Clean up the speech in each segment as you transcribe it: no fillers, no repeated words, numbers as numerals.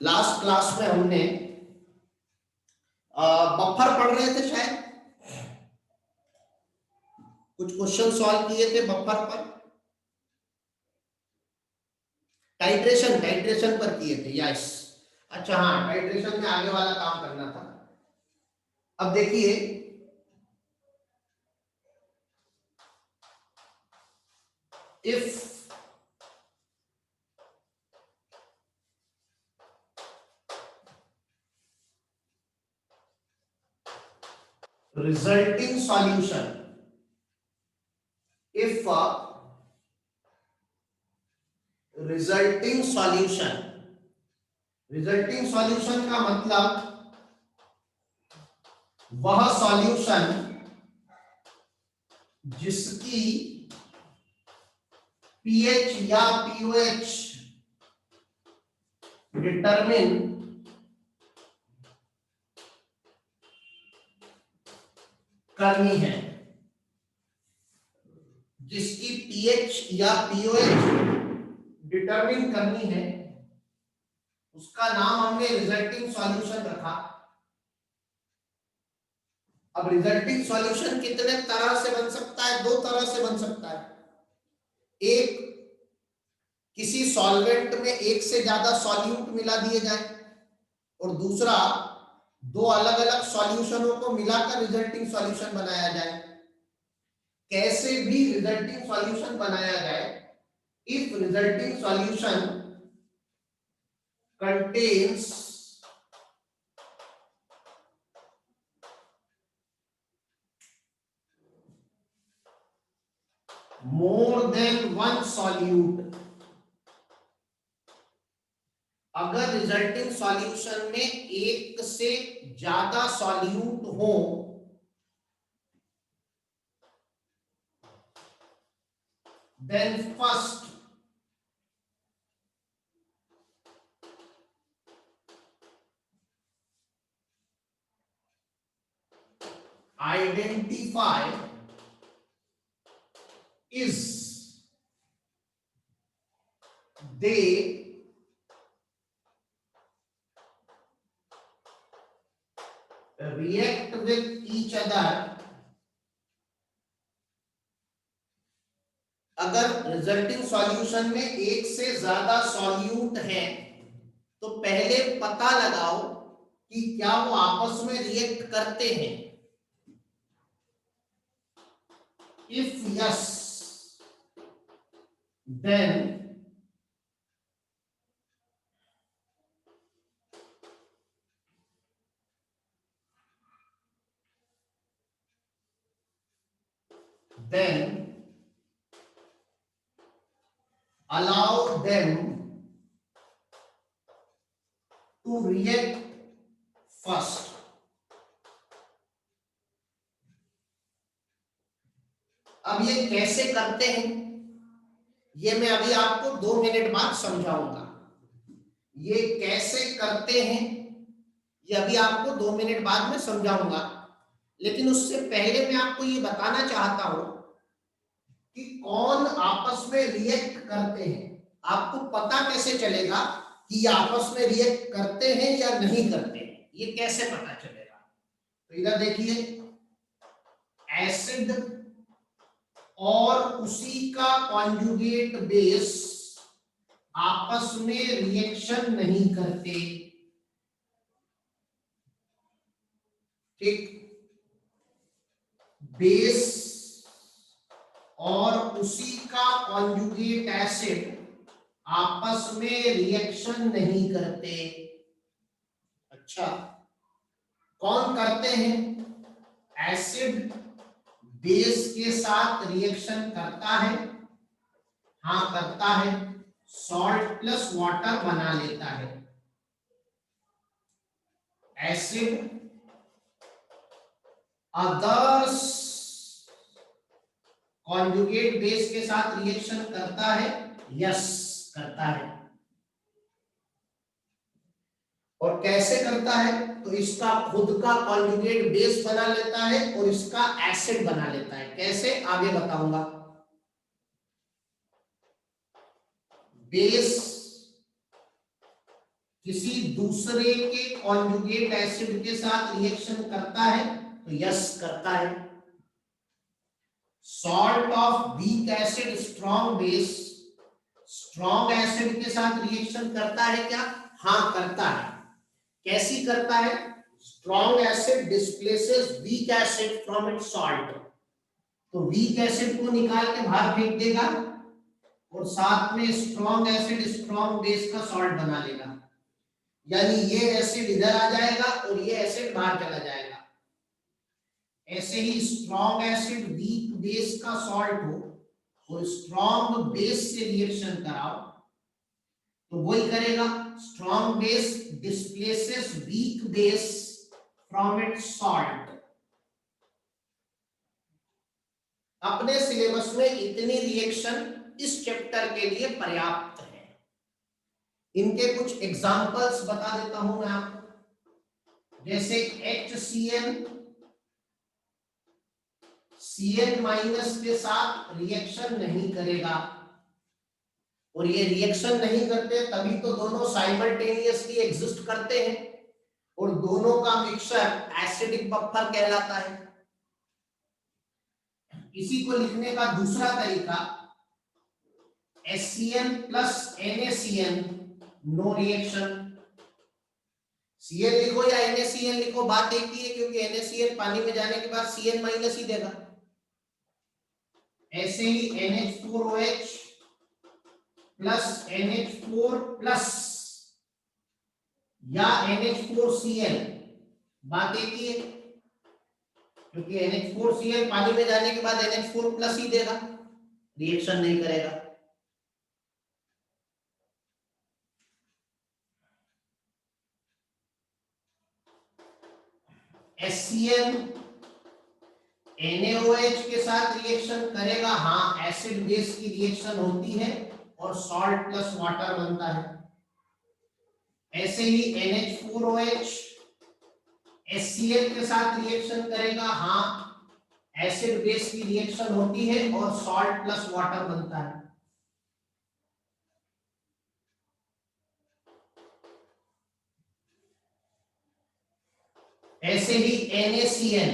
Last class में हमने buffer पढ़ रहे थे, शायद कुछ क्वेश्चन सॉल्व किए थे बफर पर, टाइट्रेशन टाइट्रेशन पर किए थे। यस, अच्छा हाँ, टाइट्रेशन में आगे वाला काम करना था। अब देखिए, if resulting solution, if resulting solution, resulting solution का मतलब वह सॉल्यूशन जिसकी पीएच या पीओएच डिटरमिन करनी है, जिसकी पीएच या पीओएच डिटरमिन करनी है, उसका नाम हमने रिजल्टिंग सॉल्यूशन रखा। अब रिजल्टिंग सॉल्यूशन कितने तरह से बन सकता है? दो तरह से बन सकता है। एक, किसी सॉल्वेंट में एक से ज्यादा सॉल्यूट मिला दिए जाए, और दूसरा, दो अलग अलग सॉल्यूशनों को मिलाकर रिजल्टिंग सॉल्यूशन बनाया जाए। कैसे भी रिजल्टिंग सॉल्यूशन बनाया जाए, if resulting solution contains more than one solute, अगर रिजल्टिंग सॉल्यूशन में एक से ज्यादा सॉल्यूट हो, then first identify is they react with each other। अगर रिजल्टिंग सॉल्यूशन में एक से ज्यादा सॉल्यूट है, तो पहले पता लगाओ कि क्या वो आपस में रिएक्ट करते हैं। If yes, then allow them to react first। अब ये कैसे करते हैं, ये मैं अभी आपको 2 मिनट बाद समझाऊंगा। ये कैसे करते हैं ये अभी आपको 2 मिनट बाद में समझाऊंगा, लेकिन उससे पहले मैं आपको ये बताना चाहता हूं कि कौन आपस में रिएक्ट करते हैं। आपको पता कैसे चलेगा कि ये आपस में रिएक्ट करते हैं या नहीं करते हैं, ये कैसे पता चलेगा? तो इधर देखिए, एसिड और उसी का कॉन्जुगेट बेस आपस में रिएक्शन नहीं करते। ठीक, बेस और उसी का कॉन्जुगेट एसिड आपस में रिएक्शन नहीं करते। अच्छा, कौन करते हैं? एसिड बेस के साथ रिएक्शन करता है, हाँ करता है, सॉल्ट प्लस वाटर बना लेता है। एसिड अदर्स कॉन्जुगेट बेस के साथ रिएक्शन करता है, यस करता है। और कैसे करता है? तो इसका खुद का कॉन्जुगेट बेस बना लेता है और इसका एसिड बना लेता है। कैसे, आगे बताऊंगा। बेस किसी दूसरे के कॉन्जुगेट एसिड के साथ रिएक्शन करता है तो यस करता है। Salt of weak acid strong base strong acid के साथ रिएक्शन करता है क्या? हाँ करता है। कैसी करता है? Strong acid displaces weak acid from its salt, तो वीक एसिड को निकाल के बाहर फेंक देगा और साथ में स्ट्रॉन्ग एसिड स्ट्रॉन्ग बेस का सॉल्ट बना लेगा, यानी ये एसिड इधर आ जाएगा और ये एसिड बाहर चला जाएगा। ऐसे ही स्ट्रॉन्ग एसिड वीक बेस का सॉल्ट हो और स्ट्रॉन्ग बेस से रिएक्शन कराओ तो वही करेगा, strong base displaces weak base from its salt. अपने सिलेबस में इतनी रिएक्शन इस चैप्टर के लिए पर्याप्त है। इनके कुछ एग्जांपल्स बता देता हूं मैं आपको, जैसे HCl Cl माइनस के साथ रिएक्शन नहीं करेगा, और ये रिएक्शन नहीं करते तभी तो दोनों साइमल्टेनियसली एग्जिस्ट करते हैं और दोनों का मिक्सचर एसिडिक बफर कहलाता है। इसी को लिखने का दूसरा तरीका HCl plus NaCl no reaction. Cl लिखो या NaCl लिखो, बात एक ही है, क्योंकि NaCl पानी में जाने के बाद Cl माइनस ही देगा। ऐसे ही NH4OH प्लस NH4 प्लस या NH4Cl, बात एक ही है, क्योंकि NH4Cl पानी में जाने के बाद NH4 प्लस ही देगा, रिएक्शन नहीं करेगा। HCl NaOH के साथ रिएक्शन करेगा, हाँ एसिड बेस की रिएक्शन होती है और सॉल्ट प्लस वाटर बनता है। ऐसे ही NH4OH HCl के साथ रिएक्शन करेगा, हाँ एसिड बेस की रिएक्शन होती है और सॉल्ट प्लस वाटर बनता है। ऐसे ही NaCl,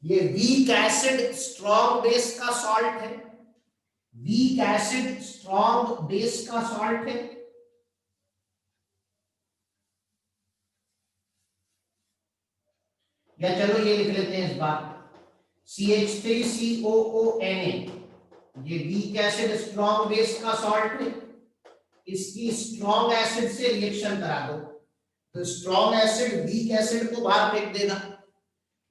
ये वीक एसिड स्ट्रॉन्ग बेस का सॉल्ट है, वीक एसिड स्ट्रॉन्ग बेस का सॉल्ट है। या चलो ये लिख लेते हैं इस बार, CH3COONA, ये वीक एसिड स्ट्रॉन्ग बेस का सॉल्ट है, इसकी स्ट्रॉन्ग एसिड से रिएक्शन करा दो तो स्ट्रॉन्ग एसिड वीक एसिड को बाहर फेंक देगा।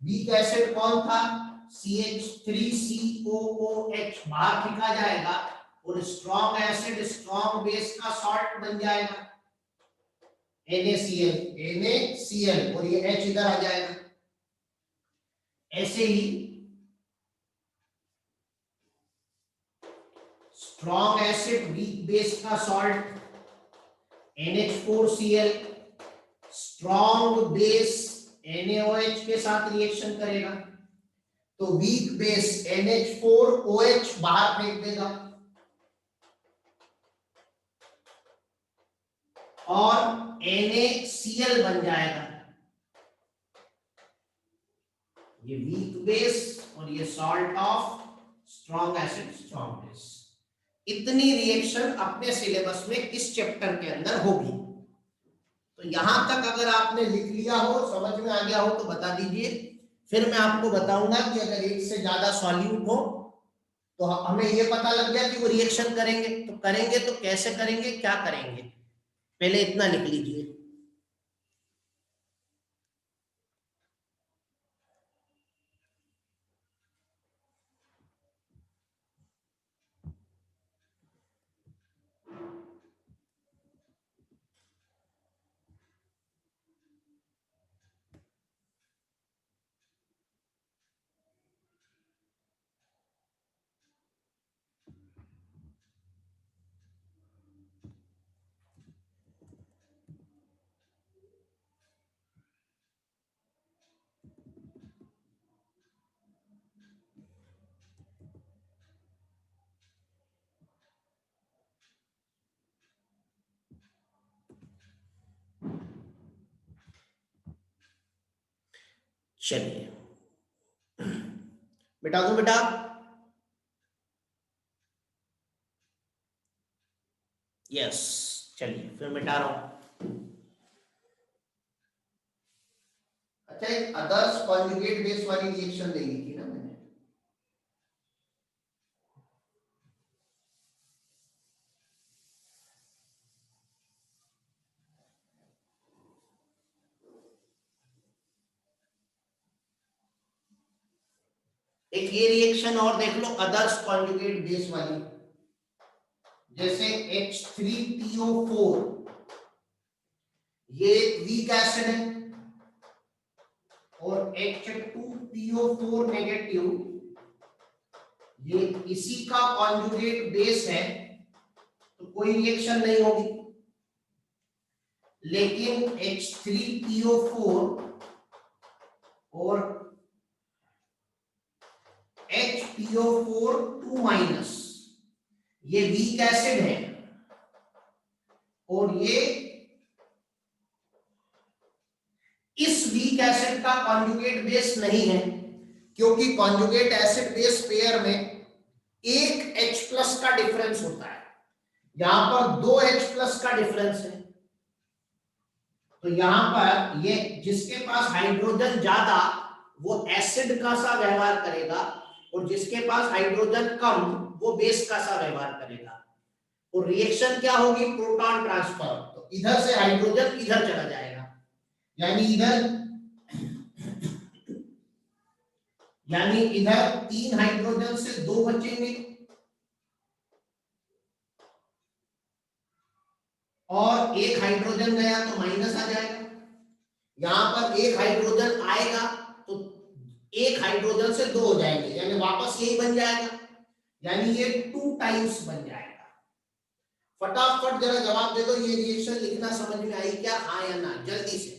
वीक एसिड कौन था? CH3COOH बाहर फेंका जाएगा और स्ट्रॉन्ग एसिड स्ट्रॉन्ग बेस का सॉल्ट बन जाएगा NaCl और ये H इधर आ जाएगा। ऐसे ही स्ट्रॉन्ग एसिड वीक बेस का salt NH4Cl strong base NaOH के साथ रिएक्शन करेगा तो वीक बेस NH4OH बाहर फेंक देगा और NaCl बन जाएगा। ये वीक बेस और ये salt of strong acid strong base. इतनी रिएक्शन अपने सिलेबस में इस चैप्टर के अंदर होगी। तो यहां तक अगर आपने लिख लिया हो, समझ में आ गया हो तो बता दीजिए, फिर मैं आपको बताऊंगा कि अगर एक से ज्यादा सॉल्यूट हो तो हमें ये पता लग गया कि वो रिएक्शन करेंगे, तो करेंगे तो कैसे करेंगे, क्या करेंगे, पहले इतना लिख लीजिए। चलिए मिटा दूं बेटा? यस, चलिए फिर मिटा रहा हूं। अच्छा, एक अदर्स कॉन्जुगेट बेस वाली रिएक्शन देगी थी ना मैंने। एक ये रिएक्शन और देख लो, अदर्स कॉन्जुगेट बेस वाली। जैसे H3PO4, ये वीक एसिड है, और H2PO4 नेगेटिव, ये इसी का कॉन्जुगेट बेस है, तो कोई रिएक्शन नहीं होगी। लेकिन H3PO4 और HPO4 2- ये वीक एसिड है, और ये इस वीक एसिड का कॉन्जुगेट बेस नहीं है, क्योंकि कॉन्जुगेट एसिड बेस पेयर में एक H+ का डिफरेंस होता है। यहां पर 2 H+ का डिफरेंस है, तो यहां पर ये जिसके पास हाइड्रोजन ज्यादा वो एसिड का सा व्यवहार करेगा, और जिसके पास हाइड्रोजन कम वो बेस का सा व्यवहार करेगा। और रिएक्शन क्या होगी? Proton transfer. तो इधर से हाइड्रोजन इधर चला जाएगा, यानी इधर 3 हाइड्रोजन से 2 बचेंगे, और एक हाइड्रोजन गया तो माइनस आ जाएगा। यहां पर एक हाइड्रोजन आएगा तो एक हाइड्रोजन से 2 हो जाएंगे, यानी वापस यही बन जाएगा, यानी ये 2 टाइम्स बन जाएगा। फटाफट जरा जवाब दे दो, ये रिएक्शन लिखना समझ में आई क्या? हाँ या ना, जल्दी से।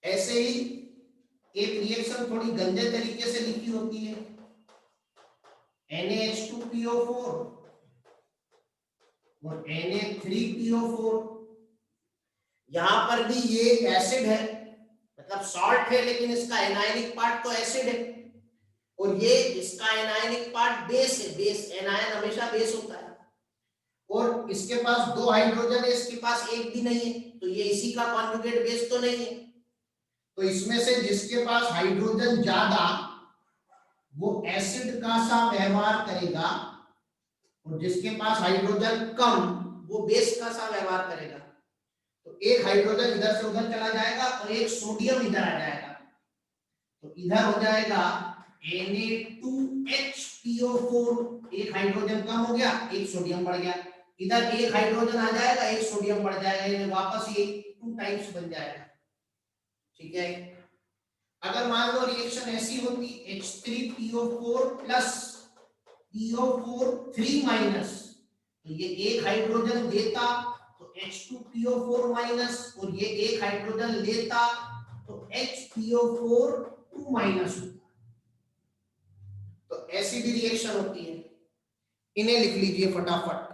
ऐसे ही एक रिएक्शन थोड़ी गंदे तरीके से लिखी होती है, NaH2PO4 और Na3PO4। यहां पर भी ये एसिड है, मतलब सॉल्ट है, लेकिन इसका एनायनिक पार्ट तो एसिड है, और ये इसका एनायनिक पार्ट बेस है। बेस, एनायन हमेशा बेस होता है, और इसके पास 2 हाइड्रोजन है, इसके पास एक भी नहीं है, तो ये इसी का कॉन्जुगेट बेस तो नहीं है। तो इसमें से जिसके पास हाइड्रोजन ज्यादा वो एसिड का सा व्यवहार करेगा, और जिसके पास हाइड्रोजन कम वो बेस का सा व्यवहार करेगा। तो एक हाइड्रोजन इधर से उधर चला जाएगा, और एक सोडियम इधर आ जाएगा, तो इधर हो जाएगा Na2HPO4, एक हाइड्रोजन कम हो गया, एक सोडियम बढ़ गया। इधर एक हाइड्रोजन आ जाएगा, एक सोडियम बढ़ जाएगा, ये वापस ये 2 टाइम्स बन जाएगा। ठीक है, अगर मान लो रिएक्शन ऐसी होती, H3PO4 प्लस PO4 3-, तो ये एक हाइड्रोजन देता तो H2PO4- और ये एक हाइड्रोजन लेता तो HPO4 2- होता। तो ऐसी भी रिएक्शन होती है, इन्हें लिख लीजिए फटाफट।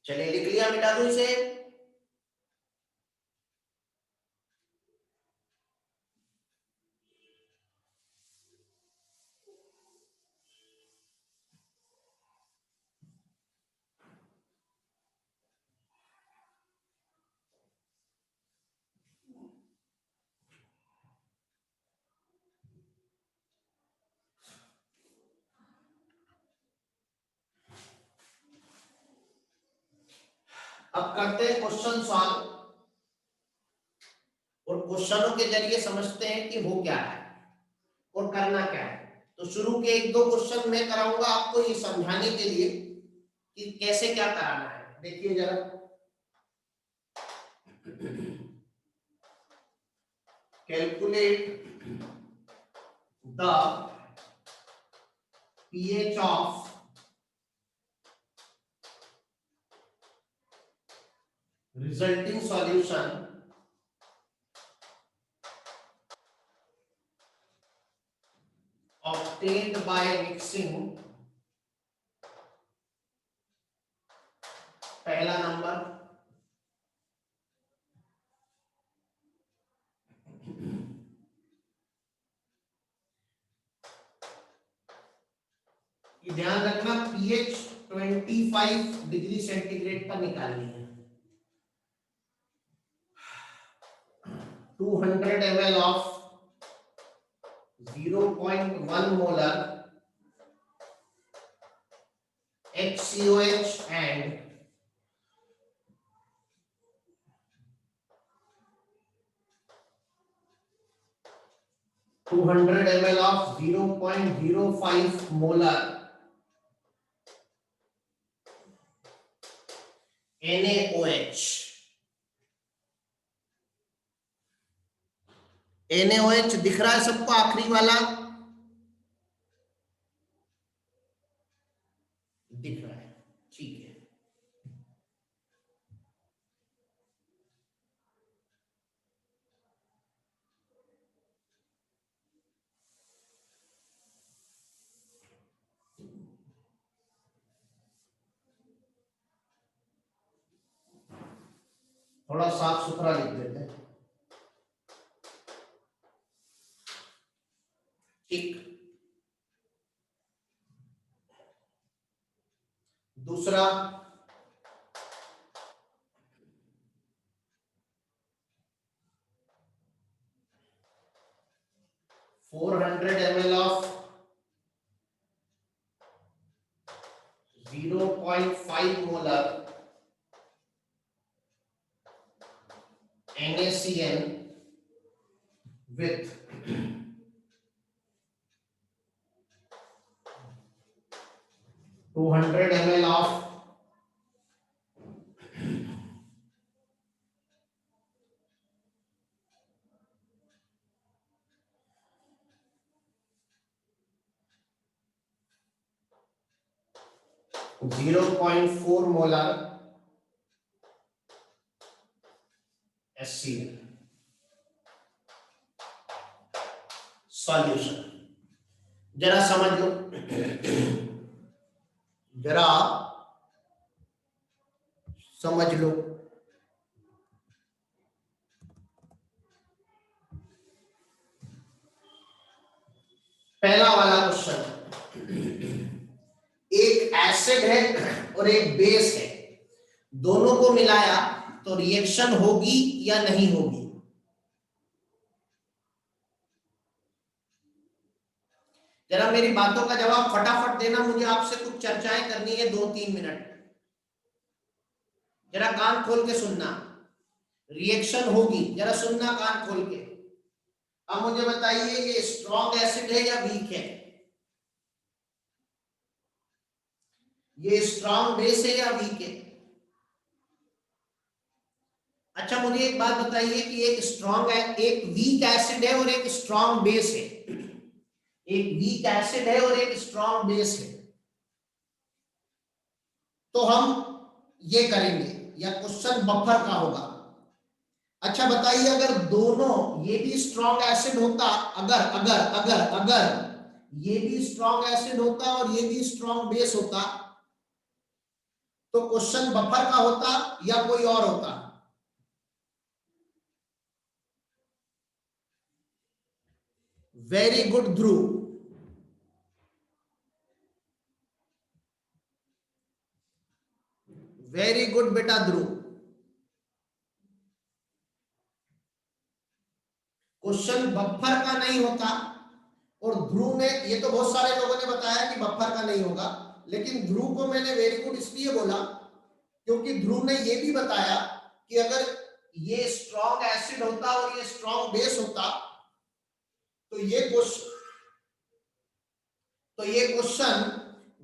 चलिए लिख लिया, मिटा दो इसे। अब करते हैं क्वेश्चन सॉल्व, और क्वेश्चनों के जरिए समझते हैं कि हो क्या है और करना क्या है। तो शुरू के 1-2 क्वेश्चन मैं कराऊंगा आपको ये समझाने के लिए कि कैसे क्या कराना है। देखिए जरा, calculate the pH of resulting solution obtained by mixing, पहला नंबर, ध्यान रखना pH 25 डिग्री सेंटीग्रेड पर निकालनी है। 200 ml of 0.1 molar HCOH and 200 ml of 0.05 molar NaOH। NaOH दिख रहा है सबको आखिरी वाला? दिख रहा है, ठीक है। थोड़ा साफ सुथरा लिख देते हैं, ठीक। दूसरा, $400 ml of 0.5 molar NaCN with 200 ml of 0.4 molar HCl solution. जरा समझ लो, जरा समझ लो। पहला वाला क्वेश्चन, एक एसिड है और एक बेस है, दोनों को मिलाया तो रिएक्शन होगी या नहीं होगी? जरा मेरी बातों का जवाब फटाफट देना, मुझे आपसे कुछ चर्चाएं करनी है 2-3 मिनट। जरा कान खोल के सुनना, रिएक्शन होगी, जरा सुनना कान खोल के। अब मुझे बताइए ये स्ट्रॉन्ग एसिड है या वीक है? ये स्ट्रॉन्ग बेस है या वीक है? अच्छा मुझे एक बात बताइए कि एक स्ट्रॉन्ग है, एक वीक एसिड है और एक स्ट्रॉन्ग बेस है, एक वीक एसिड है और एक स्ट्रॉन्ग बेस है, तो हम ये करेंगे या क्वेश्चन बफर का होगा। अच्छा बताइए अगर दोनों, ये भी स्ट्रॉन्ग एसिड होता, अगर अगर अगर अगर ये भी स्ट्रॉन्ग एसिड होता और ये भी स्ट्रॉन्ग बेस होता, तो क्वेश्चन बफर का होता या कोई और होता? वेरी गुड ध्रुव, वेरी गुड बेटा ध्रुव। क्वेश्चन बफर का नहीं होता, और ध्रुव ने, ये तो बहुत सारे लोगों ने बताया कि बफर का नहीं होगा, लेकिन ध्रुव को मैंने वेरी गुड इसलिए बोला क्योंकि ध्रुव ने ये भी बताया कि अगर ये स्ट्रॉन्ग एसिड होता और ये स्ट्रॉन्ग बेस होता, तो ये क्वेश्चन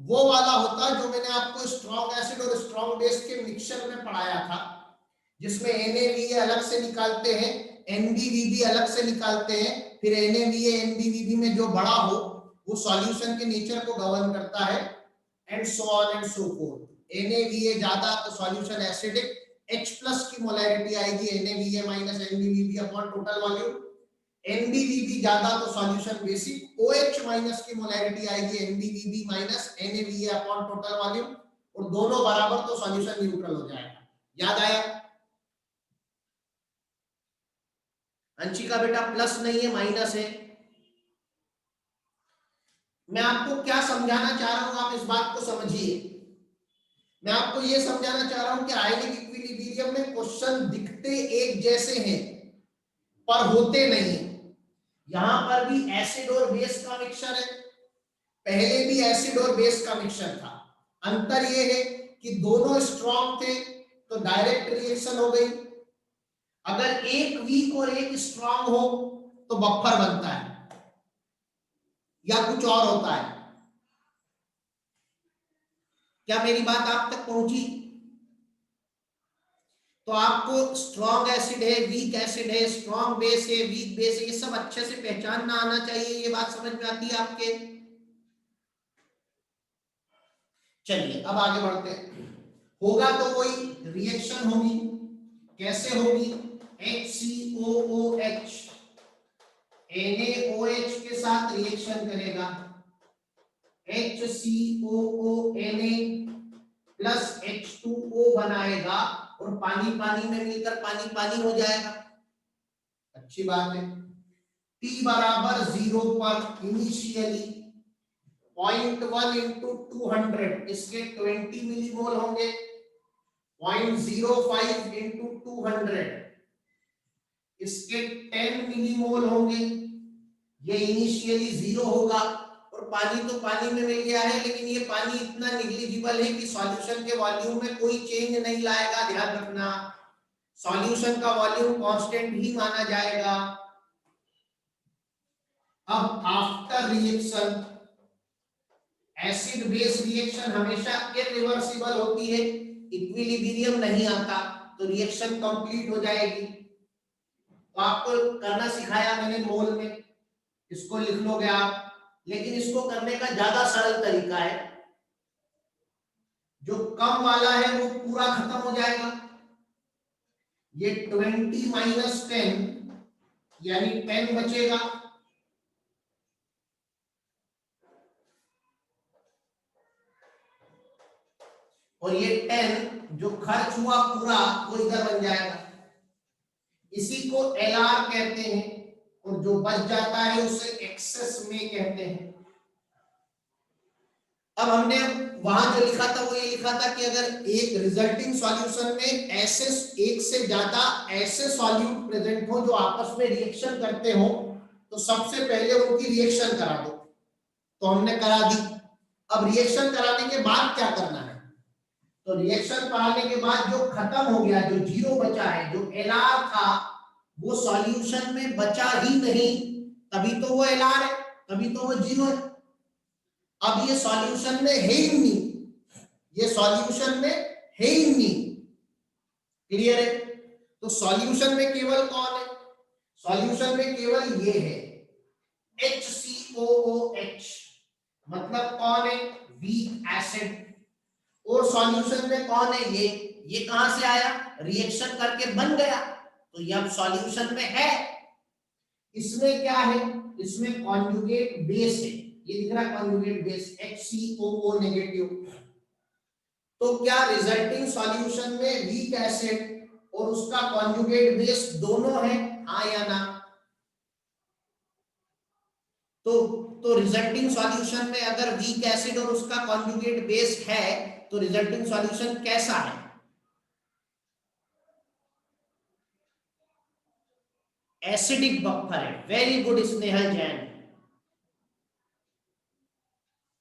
वो वाला होता जो मैंने आपको स्ट्रॉन्ग एसिड और स्ट्रॉन्ग बेस के मिक्सचर में पढ़ाया था, जिसमें NaVa अलग से निकालते हैं, NbVb अलग से निकालते हैं, फिर NaVa NbVb में जो बड़ा हो वो सॉल्यूशन के नेचर को गवर्न करता है, and so on and so fourth. NaVa ज्यादा तो सॉल्यूशन एसिडिक, H+ की मोलैरिटी आएगी NaVa minus NbVb upon total volume, NbVb ज्यादा तो सॉल्यूशन बेसिक, OH माइनस की मोलैरिटी आएगी NbVb minus NaVa upon total volume, और दोनों बराबर तो सॉल्यूशन न्यूट्रल हो जाएगा। याद आया? अंशिका बेटा प्लस नहीं है माइनस है। मैं आपको क्या समझाना चाह रहा हूं, आप इस बात को समझिए। मैं आपको यह समझाना चाह रहा हूं कि आयनिक इक्विलिब्रियम में क्वेश्चन दिखते एक जैसे हैं पर होते नहीं। यहां पर भी एसिड और बेस का मिक्सचर है, पहले भी एसिड और बेस का मिक्सचर था। अंतर यह है कि दोनों स्ट्रॉन्ग थे तो डायरेक्ट रिएक्शन हो गई, अगर एक वीक और एक स्ट्रॉन्ग हो तो बफर बनता है या कुछ और होता है। क्या मेरी बात आप तक पहुंची? तो आपको स्ट्रॉन्ग एसिड है, वीक एसिड है, स्ट्रॉन्ग बेस है, वीक बेस है, ये सब अच्छे से पहचानना आना चाहिए। ये बात समझ में आती है आपके? चलिए अब आगे बढ़ते हैं। होगा तो वही रिएक्शन होगी। कैसे होगी? HCOOH NaOH के साथ रिएक्शन करेगा, HCOONA प्लस H2O बनाएगा और पानी पानी में मिलकर पानी पानी हो जाएगा। अच्छी बात है। T बराबर 0 पर इनिशियली 0.1 इंटू 200, इसके 20 मिलीमोल होंगे, 0.05 इंटू 200 इसके 10 मिलीमोल होंगे। ये इनिशियली 0 होगा और पानी तो पानी में मिल गया है, लेकिन ये पानी इतना निग्लिजिबल है कि सॉल्यूशन के वॉल्यूम में कोई चेंज नहीं लाएगा। ध्यान रखना, सॉल्यूशन का वॉल्यूम कांस्टेंट ही माना जाएगा। अब after reaction, acid base reaction हमेशा इरिवर्सिबल होती है, इक्विलिब्रियम नहीं आता तो रिएक्शन कंप्लीट हो जाएगी। तो आपको करना सिखाया मैंने मोल में, इसको लिख लोगे आप, लेकिन इसको करने का ज्यादा सरल तरीका है। जो कम वाला है वो पूरा खत्म हो जाएगा। ये 20 माइनस 10 यानी 10 बचेगा, और ये 10 जो खर्च हुआ पूरा वो इधर बन जाएगा। इसी को LR कहते हैं, और जो बच जाता है उसे एक्सेस में कहते हैं। अब हमने वहां जो लिखा था वो ये लिखा था कि अगर एक रिजल्टिंग सॉल्यूशन में ऐसे एक से ज्यादा ऐसे सॉल्यूट प्रेजेंट हो जो आपस में रिएक्शन करते हो, तो सबसे पहले उनकी रिएक्शन करा दो। तो हमने करा दी। अब रिएक्शन कराने के बाद क्या करना है? तो रिएक्शन कराने के बाद जो खत्म हो गया, जो 0 बचा है, जो LR था वो सॉल्यूशन में बचा ही नहीं, तभी तो वो LR है, तभी तो वो 0 है। अब ये सॉल्यूशन में है ही नहीं, ये सॉल्यूशन में है ही नहीं। क्लियर है? तो सॉल्यूशन में केवल कौन है? सॉल्यूशन में केवल ये है HCOOH, मतलब कौन है? Weak acid. और सॉल्यूशन में कौन है? ये कहां से आया? रिएक्शन करके बन गया, तो ये अब सॉल्यूशन में है। इसमें क्या है? इसमें कॉन्जुगेट बेस है, ये दिख रहा है कॉन्जुगेट बेस HCOO नेगेटिव। तो क्या रिजल्टिंग सॉल्यूशन में वीक एसिड और उसका कॉन्जुगेट बेस दोनों है? हाँ या ना? तो रिजल्टिंग सॉल्यूशन में अगर वीक एसिड और उसका कॉन्जुगेट बेस है तो रिजल्टिंग सॉल्यूशन कैसा है? एसिडिक बफर है। Very good Snehal Jain,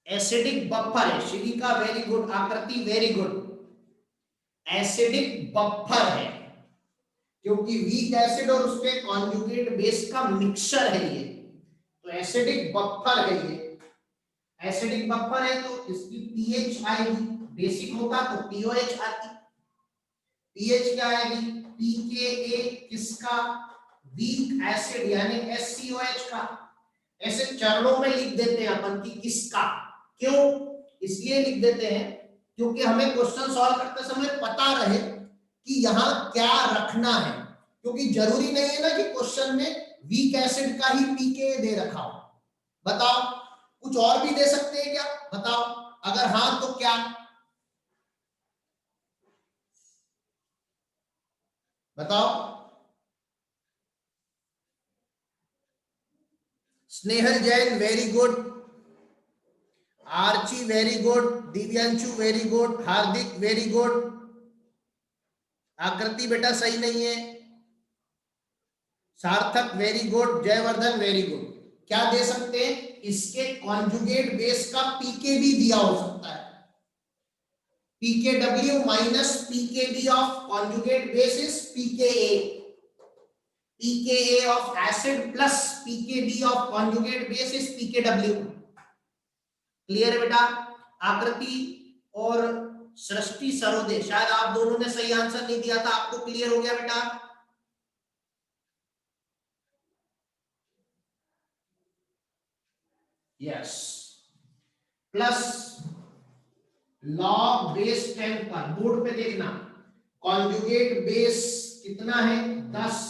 acidic buffer है। श्रीका वेरी गुड, आकृति वेरी गुड, एसिडिक बफर है। क्योंकि वीक एसिड और उसके कॉन्जुगेट बेस का मिक्सचर है ये, तो एसिडिक बफर है ये। एसिडिक बफर है तो इसकी पीएच आएगी, बेसिक होता तो पीओएच आती। पीएच क्या आएगी? पीकेए किसका? वीक एसिड यानी एससीओएच का। ऐसे चरणों में लिख देते हैं अपन कि किसका। क्यों इसलिए लिख देते हैं क्योंकि हमें क्वेश्चन सॉल्व करते समय पता रहे कि यहां क्या रखना है, क्योंकि जरूरी नहीं है ना कि क्वेश्चन में वीक एसिड का ही पीके दे रखा हो। बताओ कुछ और भी दे सकते हैं क्या? बताओ, अगर हाँ तो क्या? बताओ। Snehal Jain very good, Archi very good, Divyanshu very good, Hardik very good. Akriti बेटा सही नहीं है। Sarthak very good, Jayvardhan very good. क्या दे सकते हैं? इसके कॉन्जुगेट बेस का पीके भी दिया हो सकता है। pKw minus pKb of conjugate base is pKa। pKa of acid plus pKb of conjugate base is pKw। Clear है बेटा? आकृति और सृष्टि सरोदे, शायद आप दोनों ने सही आंसर नहीं दिया था, आपको क्लियर हो गया बेटा? यस। प्लस लॉग बेस 10 पर बोर्ड पे देखना, कॉन्जुगेट बेस कितना है? 10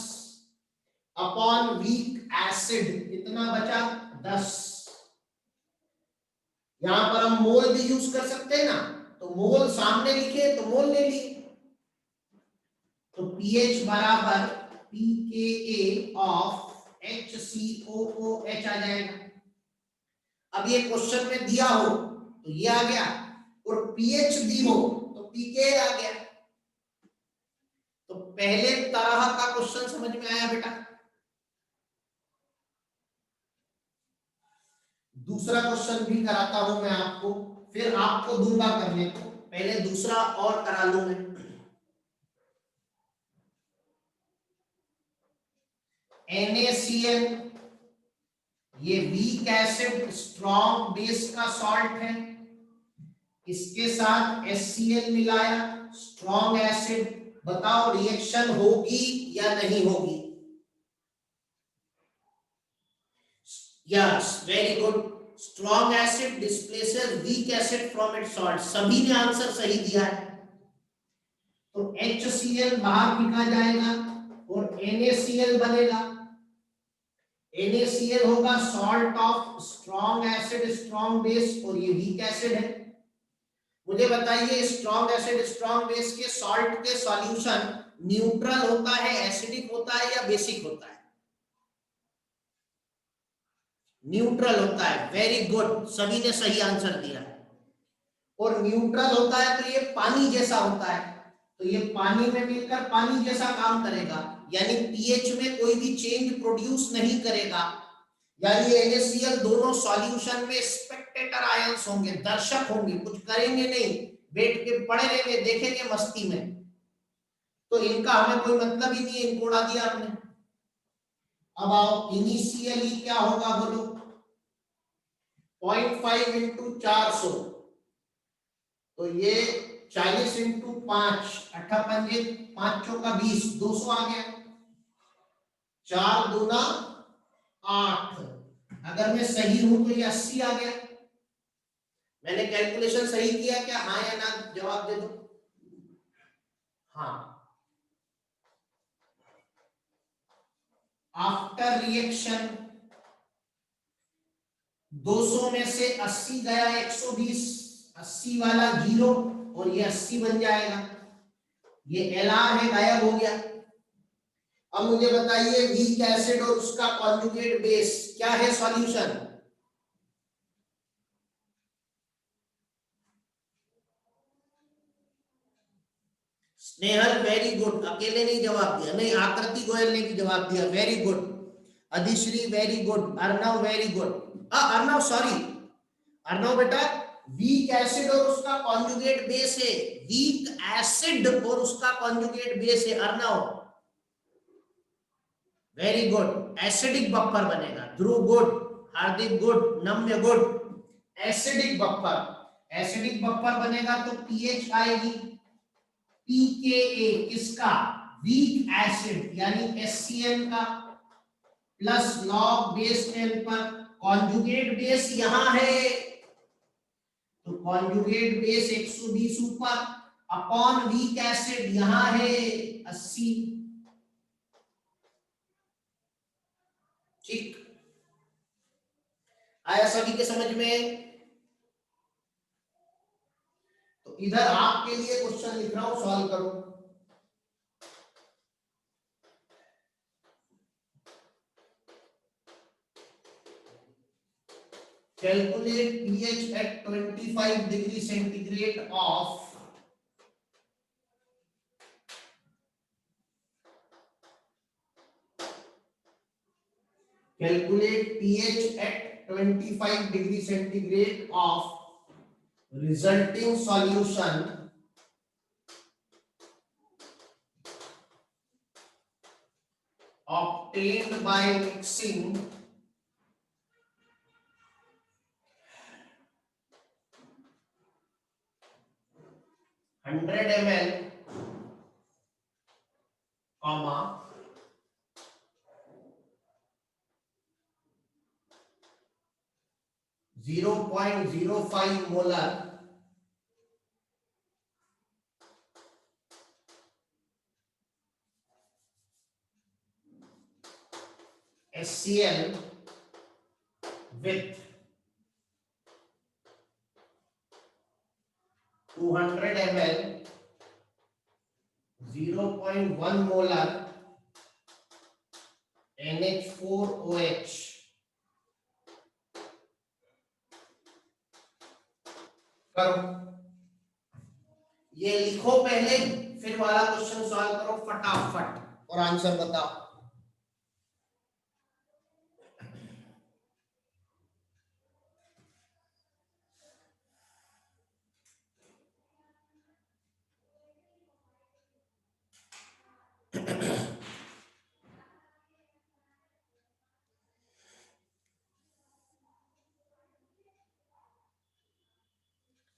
अपॉन वीक एसिड कितना बचा? 10। यहां पर हम मोल भी यूज कर सकते हैं ना, तो मोल सामने लिखे तो मोल ले लिए, तो पीएच बराबर pKa ऑफ HCOOH आ जाएगा। अब ये क्वेश्चन में दिया हो तो ये आ गया, और पीएच दी हो तो pKa आ गया। तो पहले तरह का क्वेश्चन समझ में आया बेटा? दूसरा क्वेश्चन भी कराता हूं मैं आपको, फिर आपको दूंगा करने को, पहले दूसरा और करा लूं मैं। NaCl ये वीक एसिड स्ट्रॉन्ग बेस का सॉल्ट है, इसके साथ HCl मिलाया, स्ट्रॉन्ग एसिड। बताओ रिएक्शन होगी या नहीं होगी? Yes very good, strong acid displaces weak acid from its salt. सभी ने आंसर सही दिया है, तो HCl बाहर फेंका जाएगा और NaCl बनेगा। NaCl होगा salt of strong acid strong base, और ये वीक एसिड है। मुझे बताइए स्ट्रॉन्ग एसिड स्ट्रॉन्ग बेस के सॉल्ट के सॉल्यूशन न्यूट्रल होता है, एसिडिक होता है या बेसिक होता है? न्यूट्रल होता है। वेरी गुड, सभी ने सही आंसर दिया। और न्यूट्रल होता है तो ये पानी जैसा होता है, तो ये पानी में मिलकर पानी जैसा काम करेगा, यानी पीएच में कोई भी चेंज प्रोड्यूस नहीं करेगा। यानी NaCl दोनों सॉल्यूशन में स्पेक्टेटर आयंस होंगे, दर्शक होंगे, कुछ करेंगे नहीं, बैठ के पड़े रहेंगे, देखेंगे मस्ती में, तो इनका हमें कोई मतलब ही नहीं है, इनको उड़ा दिया हमने। अब आओ इनिशियली क्या होगा बोलो? 0.5 इंटू 400, तो ये 40 इंटू 5, 58 5 चौका 20, 200 आ गया। 4 दूना 8, अगर मैं सही हूं तो ये 80 आ गया। मैंने कैलकुलेशन सही किया क्या? हाँ या ना जवाब दे दो। हाँ, आफ्टर रिएक्शन 200 में से 80 गया 120, 80 वाला 0 और ये 80 बन जाएगा। ये Lr है, गायब हो गया। अब मुझे बताइए वीक एसिड और उसका कॉन्जुगेट बेस क्या है सॉल्यूशन? स्नेहल वेरी गुड, अकेले नहीं जवाब दिया, नहीं आकृति गोयल ने भी जवाब दिया, very good. Adhishri very good, Arnav very good. Arnav sorry, Arnav बेटा वीक एसिड और उसका कॉन्जुगेट बेस है, वीक एसिड और उसका कॉन्जुगेट बेस है Arnav. Very good, acidic buffer बनेगा। Dhruv good, Hardik good, Namya good. Acidic buffer, acidic buffer बनेगा तो पीएच आएगी पीकेए किसका, वीक एसिड यानी एससीएल का, प्लस लॉग बेस 10 पर कॉन्जुगेट बेस यहां है तो कॉन्जुगेट बेस 120 ऊपर अपॉन वीक एसिड यहां है 80। ठीक, आया सभी के समझ में? तो इधर आपके लिए क्वेश्चन लिख रहा हूं, सॉल्व करो। Calculate pH at 25 degree centigrade of calculate pH at 25 degree centigrade of resulting solution obtained by mixing 100 ml, 0.05 molar HCl with 200 ml 0.1 molar NH4OH। करो, ये लिखो पहले, फिर वाला क्वेश्चन सॉल्व करो फटाफट और आंसर बताओ।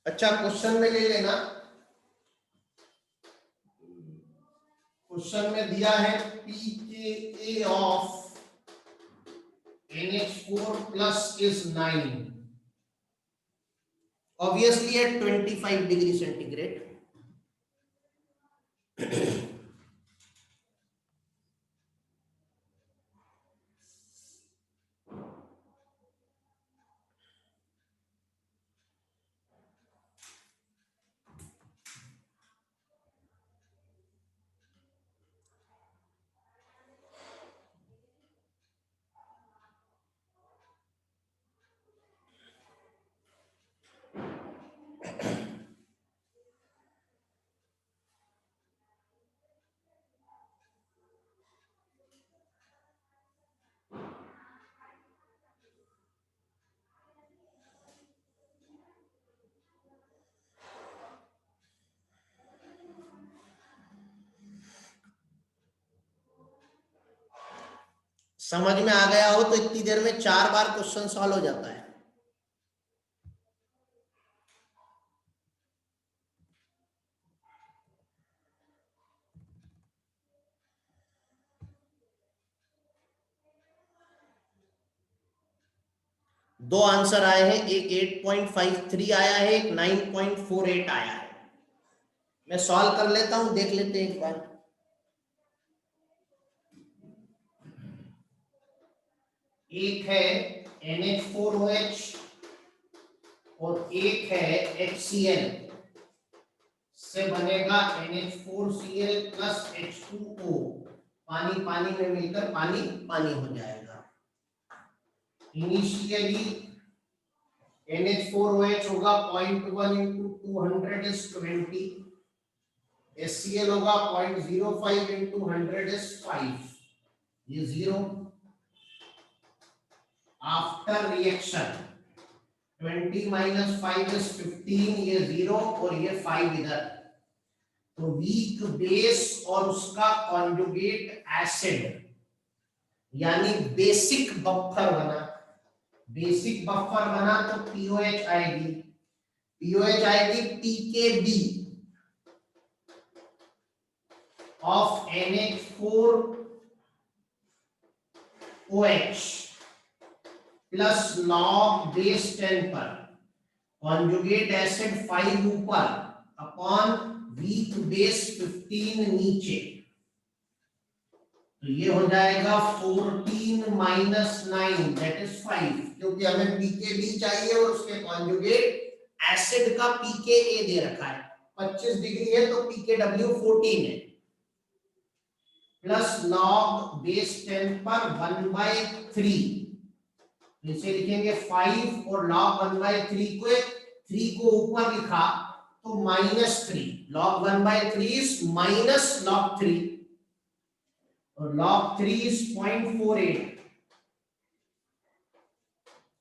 अच्छा, क्वेश्चन में ले लेना, क्वेश्चन में दिया है pKa of NH4 plus is 9, obviously at 25 degree centigrade. समझ में आ गया हो तो इतनी देर में 4 बार क्वेश्चन सॉल्व हो जाता है। दो आंसर आए हैं, एक 8.53 आया है, एक 9.48 आया है। मैं सॉल्व कर लेता हूं, देख लेते हैं एक बार। एक है NH4OH और एक है HCl, से बनेगा NH4Cl प्लस H2O, पानी पानी में मिलकर पानी पानी हो जाएगा। इनिशियली NH4OH होगा 0.1 इंटू 200 इज 20, HCl होगा 0.05 इंटू 100 इज 5, ये 0। आफ्टर रिएक्शन 20 माइनस 5 इज 15, ये 0 और ये 5 इधर, तो वीक बेस और उसका कॉन्जुगेट एसिड यानी बेसिक बफर बना। बेसिक बफर बना तो पीओएच आएगी, पीओएच आएगी pKb of NH4OH plus log base 10 पर कॉन्जुगेट एसिड 5 ऊपर अपॉन वीक बेस 15 नीचे, तो ये हो जाएगा 14 माइनस 9 दैट इज 5, क्योंकि हमें पीकेबी चाहिए और उसके कॉन्जुगेट एसिड का पीकेए दे रखा है 25 डिग्री है तो पीकेडब्ल्यू 14 है, प्लस लॉग बेस 10 पर 1/3, इसे लिखेंगे 5 और लॉग 1/3 को 3 को ऊपर लिखा तो -3, log 1/3 इज माइनस log 3 और log 3 इज 0.48,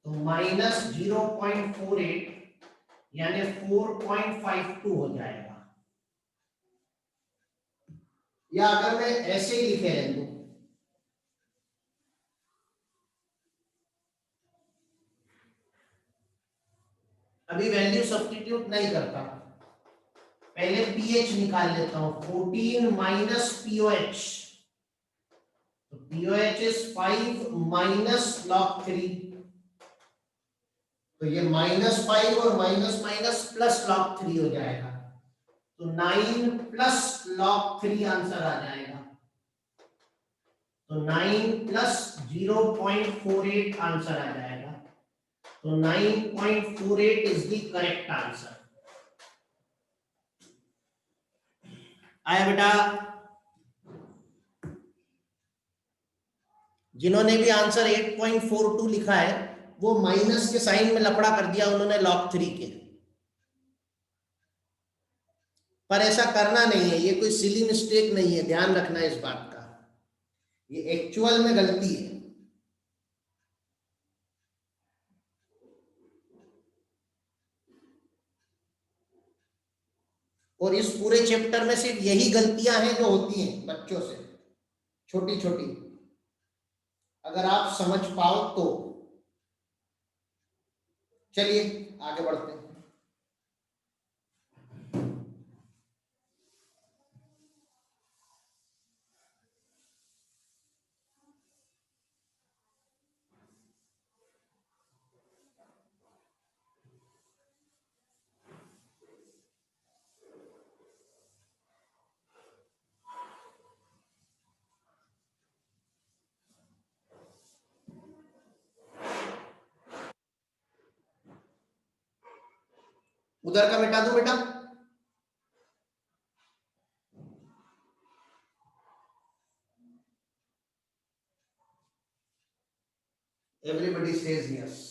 तो माइनस 0.48 यानी 4.52 हो जाएगा। या अगर मैं ऐसे ही लिखे रहने दूं, अभी वैल्यू सब्स्टिट्यूट नहीं करता, पहले पीएच निकाल लेता हूं, 14 माइनस पीओएच, तो पीओएच इज 5 माइनस log 3, तो ये -5 और माइनस माइनस प्लस log 3 हो जाएगा, तो 9 प्लस log 3 आंसर आ जाएगा, तो 9 प्लस 0.48 आंसर आ जाएगा, तो 9.48 इज द करेक्ट आंसर। आया बेटा? जिन्होंने भी आंसर 8.42 लिखा है वो माइनस के साइन में लफड़ा कर दिया उन्होंने log 3 के, पर ऐसा करना नहीं है, ये कोई सिली मिस्टेक नहीं है, ध्यान रखना इस बात का, ये एक्चुअल में गलती है। और इस पूरे चैप्टर में सिर्फ यही गलतियां हैं जो होती हैं बच्चों से, छोटी छोटी, अगर आप समझ पाओ तो। चलिए आगे बढ़ते हैं। उधर का मिटा दो बेटा। Everybody says yes.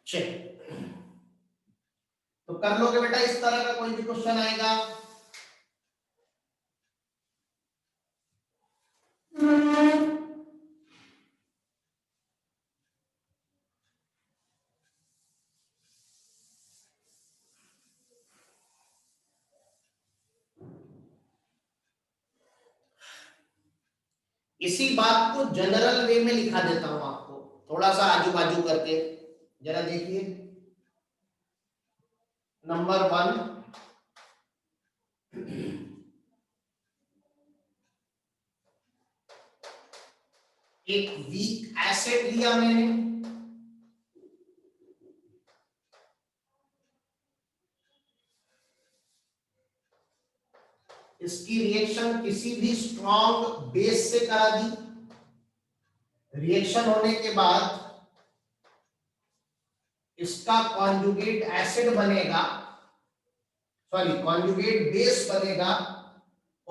चलिए तो कर लोगे बेटा, इस तरह का कोई भी क्वेश्चन आएगा इसी बात को जनरल वे में लिखा देता हूं आपको, थोड़ा सा आजू बाजू करके, जरा देखिए। नंबर 1, एक वीक एसिड लिया मैंने, इसकी रिएक्शन किसी भी स्ट्रॉन्ग बेस से करा दी, रिएक्शन होने के बाद इसका कॉन्जुगेट एसिड बनेगा, सॉरी कॉन्जुगेट बेस बनेगा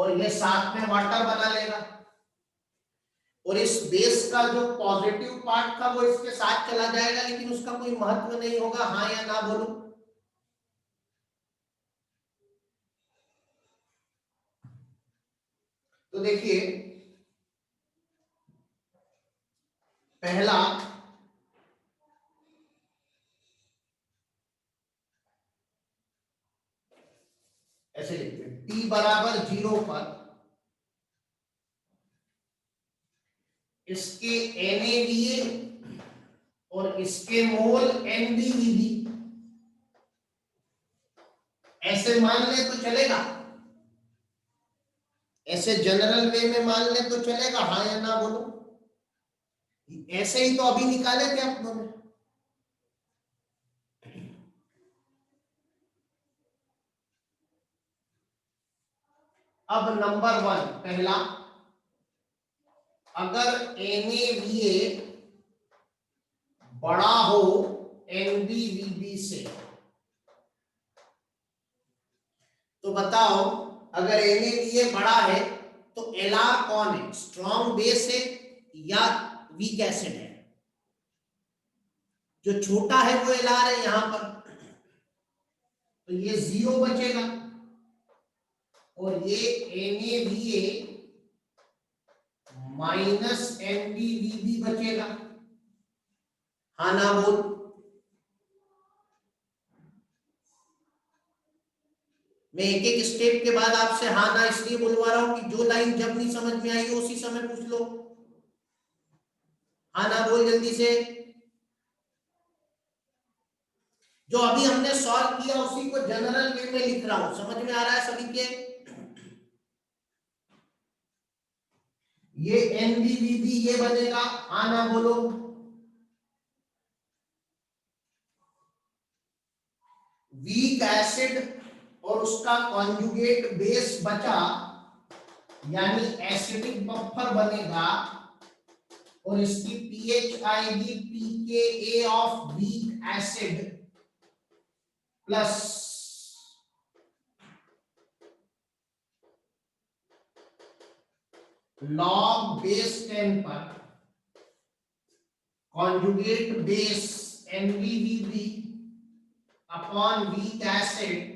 और ये साथ में वाटर बना लेगा, और इस बेस का जो पॉजिटिव पार्ट था वो इसके साथ चला जाएगा, लेकिन उसका कोई महत्व नहीं होगा। हाँ या ना बोलो। तो देखिए, पहला ऐसे लिखते हैं, t बराबर 0 पर इसके NaVa और इसके मोल NbVb, ऐसे मान ले तो चलेगा, ऐसे जनरल वे में मान ले तो चलेगा। हाँ या ना बोलो। ऐसे ही तो अभी निकाले थे अपनों ने। अब नंबर 1 पहला, अगर NaVa बड़ा हो NbVb से, तो बताओ, अगर NaVa बड़ा है तो Lr कौन है? स्ट्रॉन्ग बेस है या वीक एसिड है? जो छोटा है वो Lr है यहां पर, तो ये 0 बचेगा, और ये NaVa माइनस NbVb बचेगा। हाँ ना बोल। मैं एक एक स्टेप के बाद आपसे हाँ ना इसलिए बोलवा रहा हूं कि जो लाइन जब नहीं समझ में आई उसी समय पूछ लो। हाँ ना बोल जल्दी से। जो अभी हमने सॉल्व किया उसी को जनरल वे में लिख रहा हूं, समझ में आ रहा है सभी के? ये NbVb ये बनेगा। हाँ ना बोलो। वीक एसिड और उसका कॉन्जुगेट बेस बचा, यानी एसिडिक बफर बनेगा, और इसकी पीएच आएगी pKa of weak acid plus log base 10 पर conjugate base NbVb upon weak acid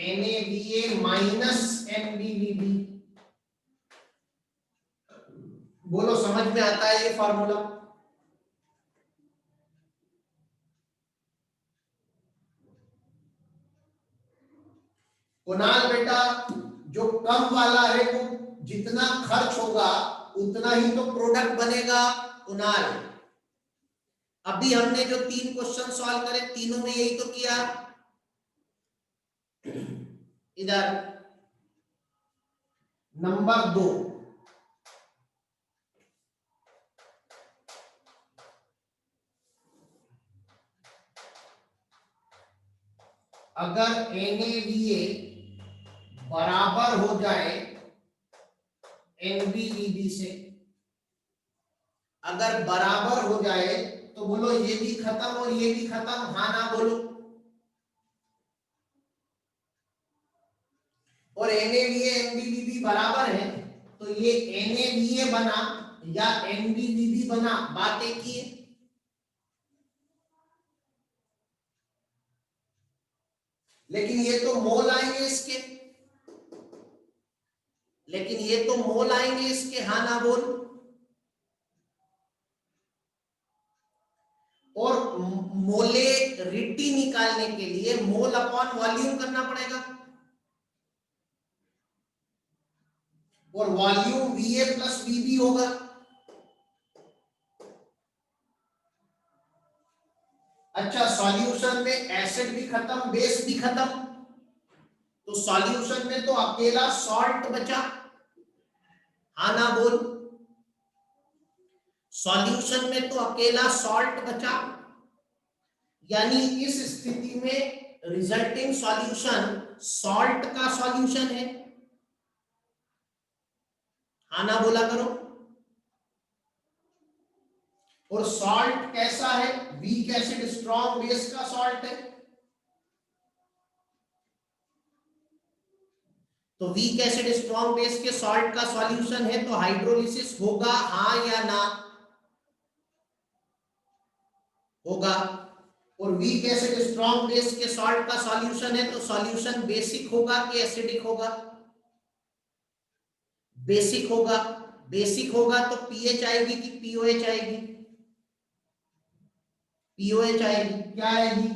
NaVa minus NbVb। बोलो समझ में आता है ये फॉर्मूला? कुणाल बेटा, जो कम वाला है वो जितना खर्च होगा उतना ही तो प्रोडक्ट बनेगा। कुणाल, अभी हमने जो 3 क्वेश्चन सॉल्व करे तीनों में यही तो किया। इधर नंबर 2, अगर NaVa बराबर हो जाए NbVb से, अगर बराबर हो जाए तो बोलो ये भी खत्म और ये भी खत्म। हाँ ना बोलो। और NaVa NbVb बराबर है तो ये NaVa बना या NbVb बना, बात एक ही है। लेकिन ये तो मोल आएंगे इसके, लेकिन ये तो मोल आएंगे इसके। हाँ ना बोल। और मोलेरिटी निकालने के लिए मोल अपॉन वॉल्यूम करना पड़ेगा, और वॉल्यूम Va प्लस Vb होगा। अच्छा, सॉल्यूशन में एसिड भी खत्म बेस भी खत्म, तो सॉल्यूशन में तो अकेला सॉल्ट बचा। हाँ ना बोल। सॉल्यूशन में तो अकेला सॉल्ट बचा, यानी इस स्थिति में रिजल्टिंग सॉल्यूशन सॉल्ट का सॉल्यूशन है। हाँ ना बोला करो। और सॉल्ट कैसा है? वीक एसिड स्ट्रॉन्ग बेस का सॉल्ट है। तो वीक एसिड स्ट्रॉन्ग बेस के सॉल्ट का सॉल्यूशन है, तो हाइड्रोलिसिस होगा हाँ या ना? होगा। और वीक एसिड स्ट्रॉन्ग बेस के सॉल्ट का सॉल्यूशन है, तो सॉल्यूशन बेसिक होगा कि एसिडिक होगा? बेसिक होगा। बेसिक होगा तो पीएच आएगी कि पीओएच आएगी? पीओएच आएगी। क्या आएगी?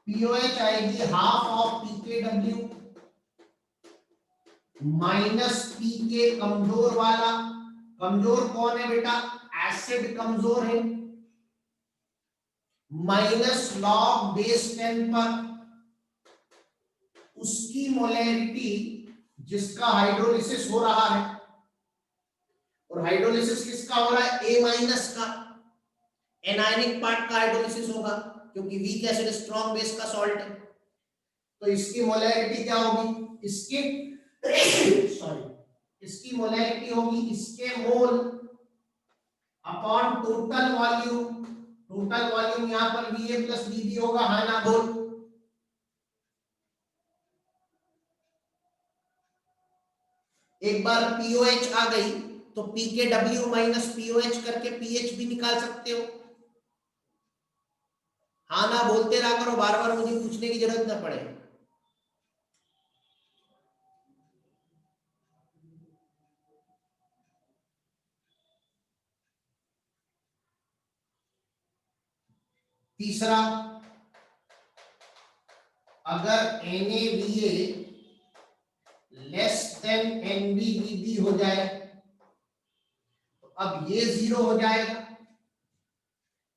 पीओएच आएगी, हाफ ऑफ पीकेडब्ल्यू माइनस पीके कमजोर वाला। कमजोर कौन है बेटा? एसिड कमजोर है। माइनस लॉग बेस 10 पर उसकी मोलैरिटी जिसका हाइड्रोलिसिस हो रहा है, और हाइड्रोलिसिस किसका हो रहा है? ए माइनस का, एनायनिक पार्ट का हाइड्रोलिसिस होगा, क्योंकि वीक एसिड स्ट्रॉन्ग बेस का सॉल्ट है। तो इसकी मोलैरिटी क्या होगी? इसकी सॉरी इसकी मोलैरिटी होगी इसके mole upon total volume. Total volume यहां पर Va प्लस Bb होगा, हाँ ना बोल? एक बार POH आ गई तो PKW माइनस POH करके पीएच भी निकाल सकते हो। हाँ ना बोलते रहा करो, बार बार मुझे पूछने की जरूरत ना पड़े। तीसरा, अगर NaVa लेस देन NbVb हो जाए तो अब ये जीरो हो जाएगा,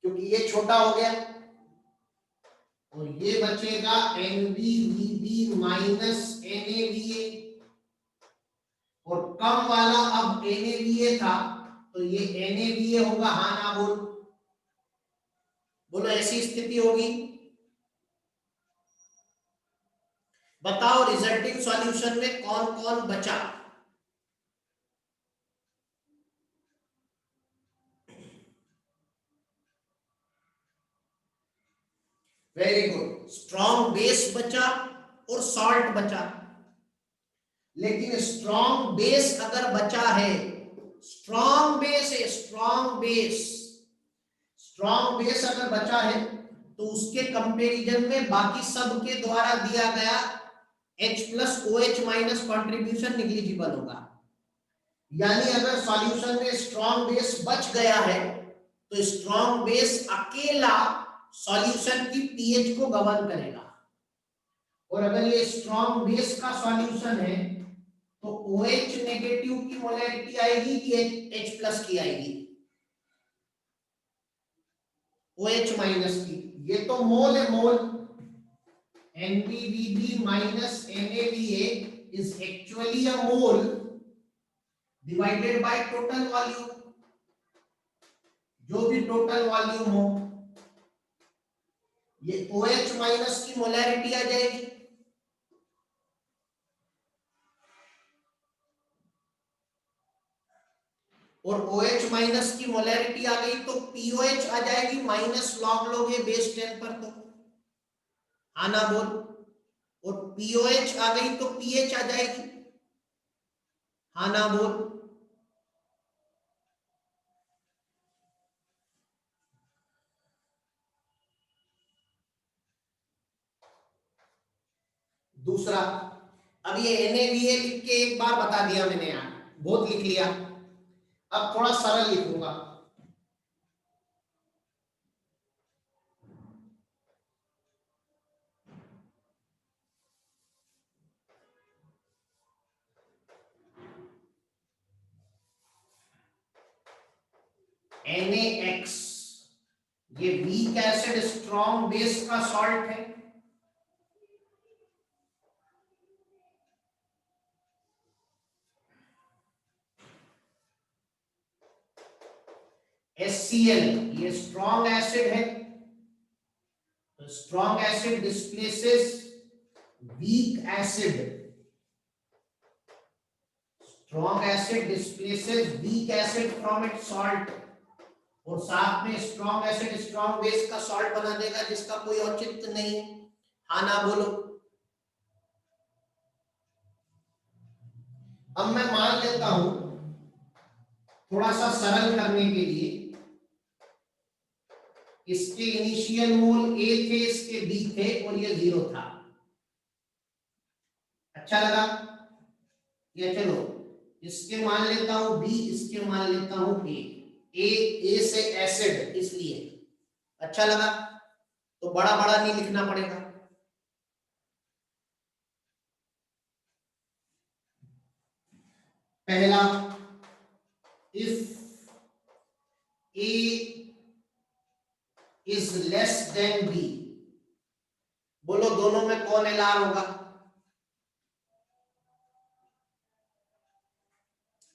क्योंकि ये छोटा हो गया, और ये बचेगा NbVb माइनस NaVa, और कम वाला अब NaVa था तो ये NaVa होगा, हाँ ना बोल? बोलो ऐसी स्थिति होगी। बताओ रिजल्टिंग सॉल्यूशन में कौन कौन बचा? Very good. स्ट्रॉन्ग बेस बचा और सॉल्ट बचा। लेकिन स्ट्रॉन्ग बेस अगर बचा है, स्ट्रॉन्ग बेस है, स्ट्रॉन्ग बेस, स्ट्रॉन्ग बेस अगर बचा है तो उसके कंपैरिजन में बाकी सब के द्वारा दिया गया H plus OH minus contribution negligible होगा। यानी अगर सॉल्यूशन में स्ट्रॉन्ग बेस बच गया है तो स्ट्रॉन्ग बेस अकेला सॉल्यूशन की पीएच को गवर्न करेगा, और अगर ये स्ट्रॉन्ग बेस का सॉल्यूशन है तो OH नेगेटिव की मोलैरिटी आएगी कि H प्लस की आएगी? OH माइनस की। ये तो मोल है, मोल। NbVb minus NaVa is actually a mole divided by total volume। जो भी टोटल वॉल्यूम हो, ये OH माइनस की मोलैरिटी आ जाएगी, और OH माइनस की मोलैरिटी आ गई तो POH आ जाएगी माइनस लॉग लोगे बेस 10 पर, तो आना बोल। और POH आ गई तो pH आ जाएगी, हाँ ना बोल? दूसरा, अब ये NaVa लिख के एक बार बता दिया मैंने, यार बहुत लिख लिया, अब थोड़ा सरल लिखूंगा। NaX ये वीक एसिड स्ट्रॉन्ग बेस का सॉल्ट है, HCl ये स्ट्रॉन्ग एसिड है, तो strong acid displaces weak acid, strong acid displaces weak acid from its salt, और साथ में स्ट्रॉन्ग एसिड स्ट्रॉन्ग बेस का सॉल्ट बना देगा जिसका कोई औचित्य नहीं। हाँ ना बोलो? अब मैं मान लेता हूं थोड़ा सा सरल करने के लिए, इसके इनिशियल मोल ए थे, इसके बी थे और ये 0 था। अच्छा लगा? ये चलो इसके मान लेता हूं बी, इसके मान लेता हूं ए से एसिड, इसलिए अच्छा लगा। तो बड़ा बड़ा नहीं लिखना पड़ेगा। पहला, if A is less than B, बोलो दोनों में कौन एलार होगा?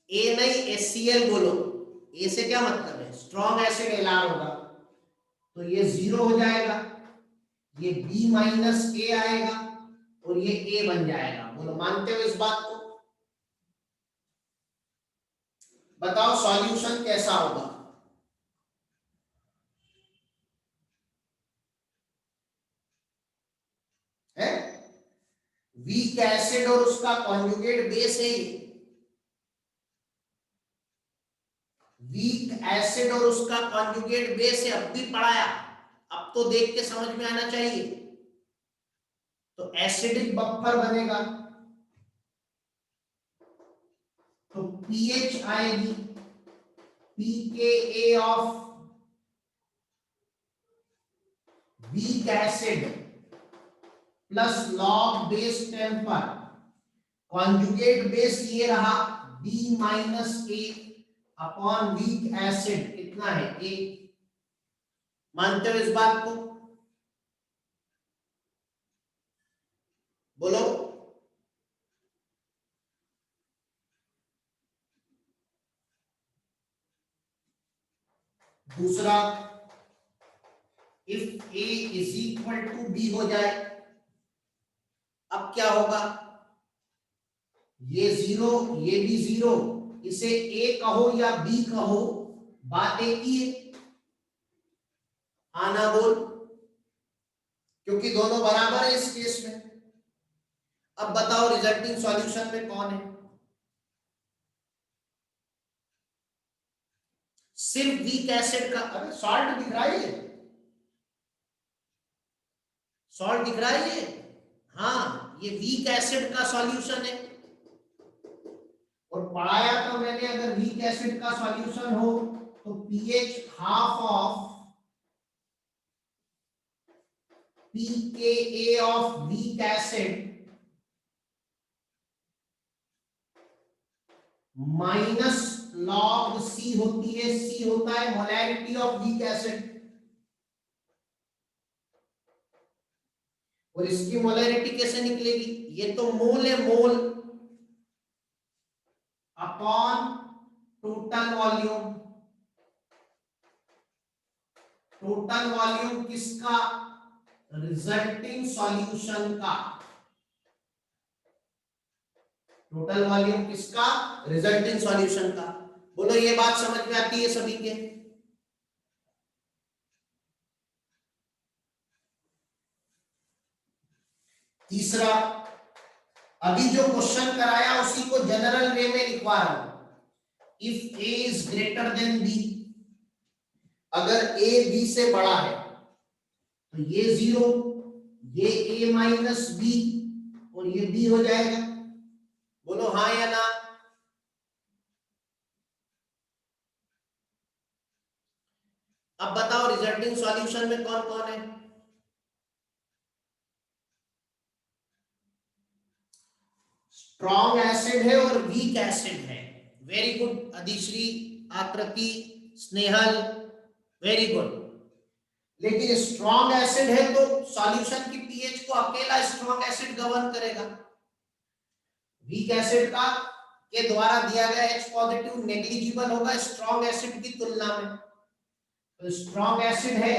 ए नहीं, HCl बोलो। ए से क्या मतलब है? स्ट्रॉन्ग एसिड एलार होगा, तो ये 0 हो जाएगा, ये B माइनस ए आएगा और ये A बन जाएगा। बोलो मानते हो इस बात को? बताओ सॉल्यूशन कैसा होगा? है वीक एसिड और उसका कॉन्जुगेट बेस है ये। वीक एसिड और उसका कॉन्जुगेट बेस है, अब भी पढ़ाया, अब तो देख के समझ में आना चाहिए। तो एसिडिक बफर बनेगा, तो पीएच आएगी pKa of weak acid plus log base टेम्पर, कॉन्जुगेट बेस ये रहा B minus A upon weak acid, कितना है A। मानते हो इस बात को? बोलो। दूसरा, if A is equal to B हो जाए, अब क्या होगा? ये 0, ये भी 0, इसे A कहो या B कहो, बात एक ही है। आना बोल, क्योंकि दोनों बराबर है इस केस में। अब बताओ रिजल्टिंग सॉल्यूशन में कौन है? सिर्फ वीक एसिड का, अरे सॉल्ट दिख रहा है, सॉल्ट दिख रहा है ये। हाँ, ये वीक एसिड का सॉल्यूशन है। और पढ़ाया तो मैंने, अगर वीक एसिड का सॉल्यूशन हो तो pH half of pKa of weak acid minus log C होती है, सी होता है मोलैरिटी ऑफ वीक एसिड, और इसकी मोलैरिटी कैसे निकलेगी? ये तो मोल है, mole upon total volume. Total volume किसका? रिजल्टिंग सॉल्यूशन का। टोटल वॉल्यूम किसका? रिजल्टिंग सॉल्यूशन का। बोलो ये बात समझ में आती है सभी के? तीसरा, अभी जो क्वेश्चन कराया उसी को जनरल वे में लिखवा रहा हूं। If A is greater than B, अगर ए बी से बड़ा है तो ये 0, ये ए माइनस बी और ये बी हो जाएगा। बोलो हाँ या ना। अब बताओ रिजल्टिंग सॉल्यूशन में कौन कौन है? स्ट्रॉन्ग एसिड है और वीक एसिड है। वेरी गुड अधिश्री, आकृति, स्नेहल, वेरी गुड। लेकिन स्ट्रॉन्ग एसिड है तो सॉल्यूशन की पीएच को अकेला स्ट्रॉन्ग एसिड गवर्न करेगा। वीक एसिड का के द्वारा दिया गया H पॉजिटिव नेग्लिजिबल होगा स्ट्रॉन्ग एसिड की तुलना में। तो स्ट्रॉन्ग एसिड है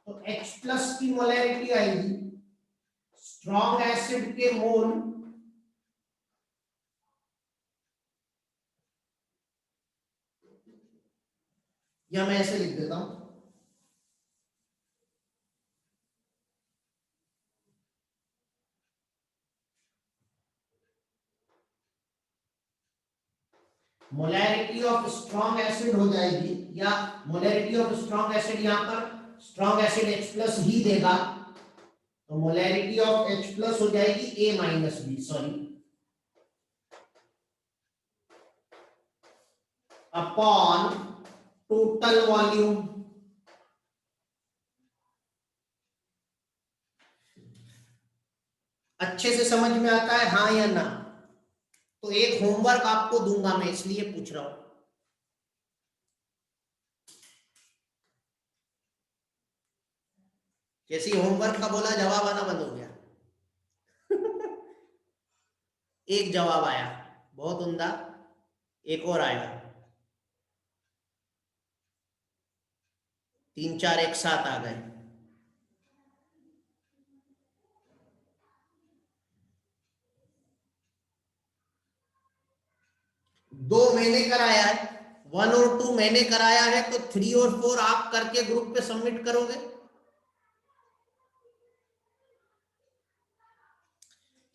तो H प्लस की मोलैरिटी आएगी, स्ट्रॉन्ग एसिड के मोल या मैं ऐसे लिख देता हूं, मोलैरिटी ऑफ स्ट्रॉन्ग एसिड हो जाएगी, या मोलैरिटी ऑफ स्ट्रॉन्ग एसिड यहां पर स्ट्रॉन्ग एसिड H+ ही देगा, तो मोलैरिटी ऑफ H+ हो जाएगी A-B, sorry, upon total volume. अच्छे से समझ में आता है, हाँ या ना? तो एक होमवर्क आपको दूंगा मैं, इसलिए पूछ रहा हूं। जैसे ही होमवर्क का बोला, जवाब आना बंद हो गया। एक जवाब आया, बहुत उम्दा। एक और आया, 3-4 एक साथ आ गए। दो मैंने कराया है, 1 और 2 मैंने कराया है, तो 3 और 4 आप करके ग्रुप पे सबमिट करोगे।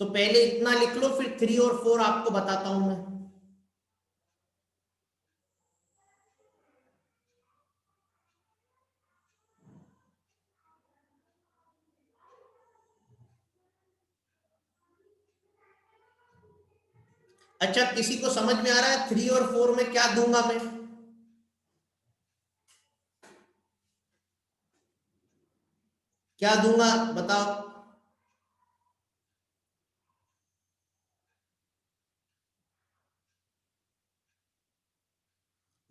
तो पहले इतना लिख लो, फिर 3 और 4 आपको बताता हूं मैं। अच्छा, किसी को समझ में आ रहा है 3 और 4 में क्या दूंगा मैं? क्या दूंगा बताओ?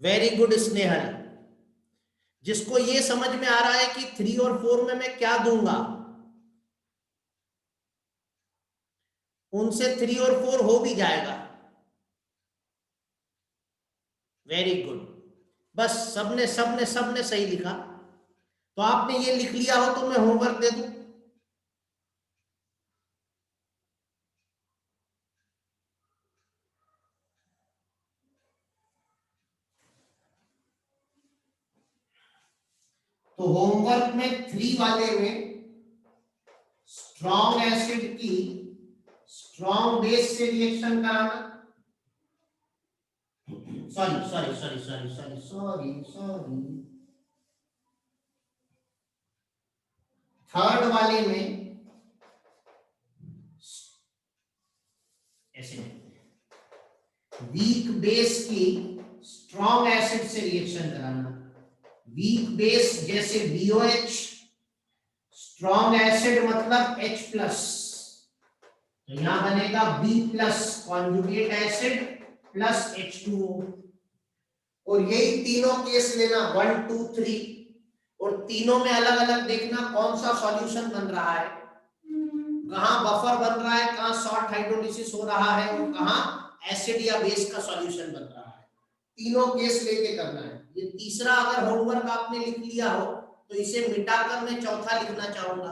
Very good Snehal. जिसको ये समझ में आ रहा है कि 3 और 4 में मैं क्या दूंगा, उनसे 3 और 4 हो भी जाएगा। Very good. बस सबने सबने सबने सही लिखा। तो आपने ये लिख लिया हो तो मैं होमवर्क दे दूं? तो होमवर्क में 3 वाले में स्ट्रॉन्ग एसिड की स्ट्रॉन्ग बेस से रिएक्शन कराना। Sorry sorry sorry sorry sorry sorry sorry, third वाले में ऐसे वीक बेस की स्ट्रॉन्ग एसिड से रिएक्शन कराना। वीक बेस जैसे BOH, स्ट्रॉन्ग एसिड मतलब H+, तो यहां बनेगा B+ conjugate acid plus H2O। और यही तीनों केस लेना 1, 2, 3, और तीनों में अलग अलग देखना कौन सा सॉल्यूशन बन रहा है, कहां बफर बन रहा है, कहां शॉर्ट हाइड्रोलिसिस हो रहा है, और कहां एसिड या बेस का सॉल्यूशन बन रहा है। तीनों केस लेके करना है। ये तीसरा अगर होमवर्क आपने लिख लिया हो तो इसे मिटाकर मैं चौथा लिखना चाहूंगा।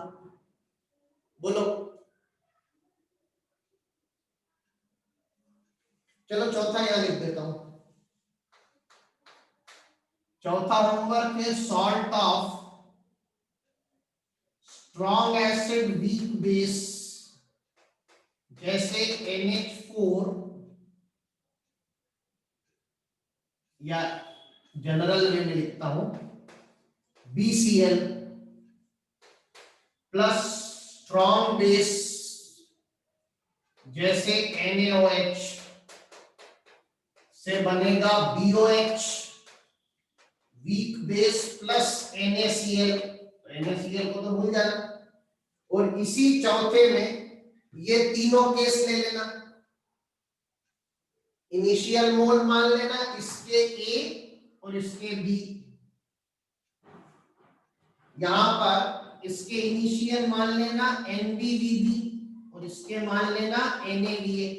बोलो। चलो चौथा यहां लिख देता हूं। चौथा होमवर्क है salt of strong acid weak base जैसे NH4, या जनरल वे में लिखता हूं BCl प्लस स्ट्रॉन्ग बेस जैसे NaOH से बनेगा BOH, weak base plus NaCl। NaCl को तो भूल जाना। और इसी चौथे में ये तीनों केस ले लेना, इनिशियल मोल मान लेना, इसके A और इसके B। यहां पर इसके इनिशियल मान लेना NBVB और इसके मान लेना NAVA।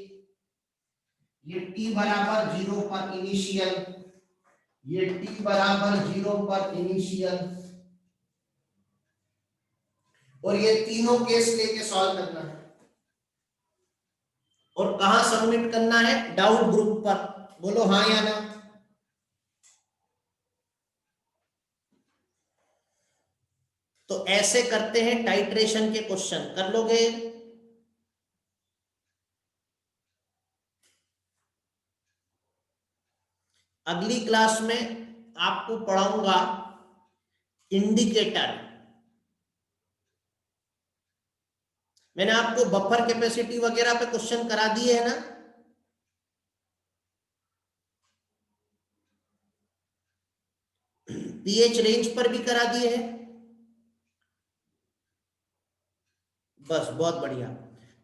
ये T बराबर 0 पर इनिशियल, ये T बराबर 0 पर इनिशियल, और ये तीनों केस लेके सॉल्व करना है। और कहां सबमिट करना है? डाउट ग्रुप पर। बोलो हाँ या ना। तो ऐसे करते हैं टाइट्रेशन के क्वेश्चन, कर लोगे? अगली क्लास में आपको पढ़ाऊंगा इंडिकेटर। मैंने आपको बफर कैपेसिटी वगैरह पे क्वेश्चन करा दिए है ना। पीएच रेंज पर भी करा दिए हैं। बस बहुत बढ़िया।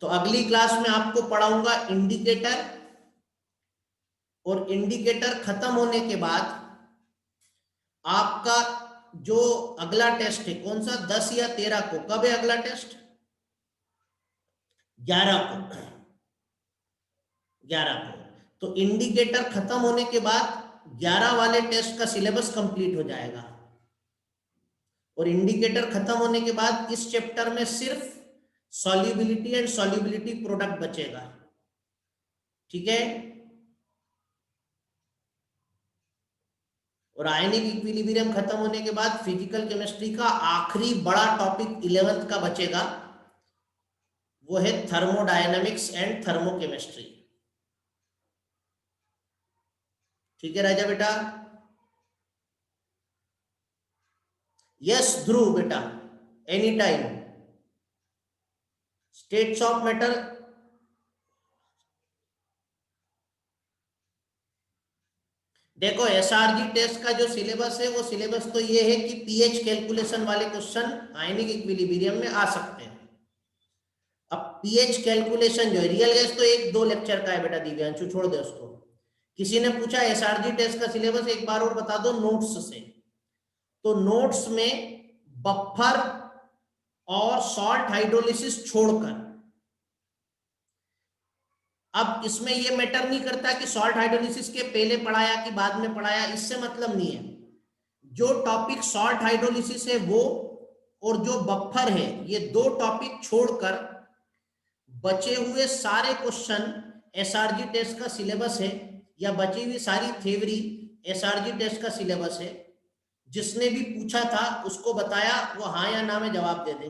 तो अगली क्लास में आपको पढ़ाऊंगा इंडिकेटर, और इंडिकेटर खत्म होने के बाद आपका जो अगला टेस्ट है, कौन सा, 10 या 13 को, कब है अगला टेस्ट? 11 को। 11 को। तो इंडिकेटर खत्म होने के बाद 11 वाले टेस्ट का सिलेबस कंप्लीट हो जाएगा, और इंडिकेटर खत्म होने के बाद इस चैप्टर में सिर्फ सॉल्युबिलिटी एंड सॉल्युबिलिटी प्रोडक्ट बचेगा। ठीक है। और आयनिक इक्विलिब्रियम खत्म होने के बाद फिजिकल केमिस्ट्री का आखिरी बड़ा टॉपिक 11th का बचेगा, वो है थर्मोडायनामिक्स एंड थर्मोकेमिस्ट्री। ठीक है राजा बेटा? यस ध्रुव बेटा, any time. States of matter, देखो एसआरजी टेस्ट का जो सिलेबस है, वो सिलेबस तो ये है कि पीएच कैलकुलेशन वाले क्वेश्चन आयनिक इक्विलिब्रियम में आ सकते हैं। अब पीएच कैलकुलेशन जो है, रियल गैस तो 1-2 लेक्चर का है बेटा दिव्यांशु, छोड़ दे उसको। किसी ने पूछा एसआरजी टेस्ट का सिलेबस एक बार और बता दो नोट्स से, तो नोट्स में बफर और सॉल्ट हाइड्रोलिसिस छोड़कर, अब इसमें यह मैटर नहीं करता कि सॉल्ट हाइड्रोलिसिस के पहले पढ़ाया कि बाद में पढ़ाया, इससे मतलब नहीं है। जो टॉपिक सॉल्ट हाइड्रोलिसिस है वो, और जो बफर है, ये 2 टॉपिक छोड़कर बचे हुए सारे क्वेश्चन एसआरजी टेस्ट का सिलेबस है, या बची हुई सारी थ्योरी एसआरजी टेस्ट का सिलेबस है। जिसने भी पूछा था उसको बताया, वो हाँ या ना में जवाब दे दे।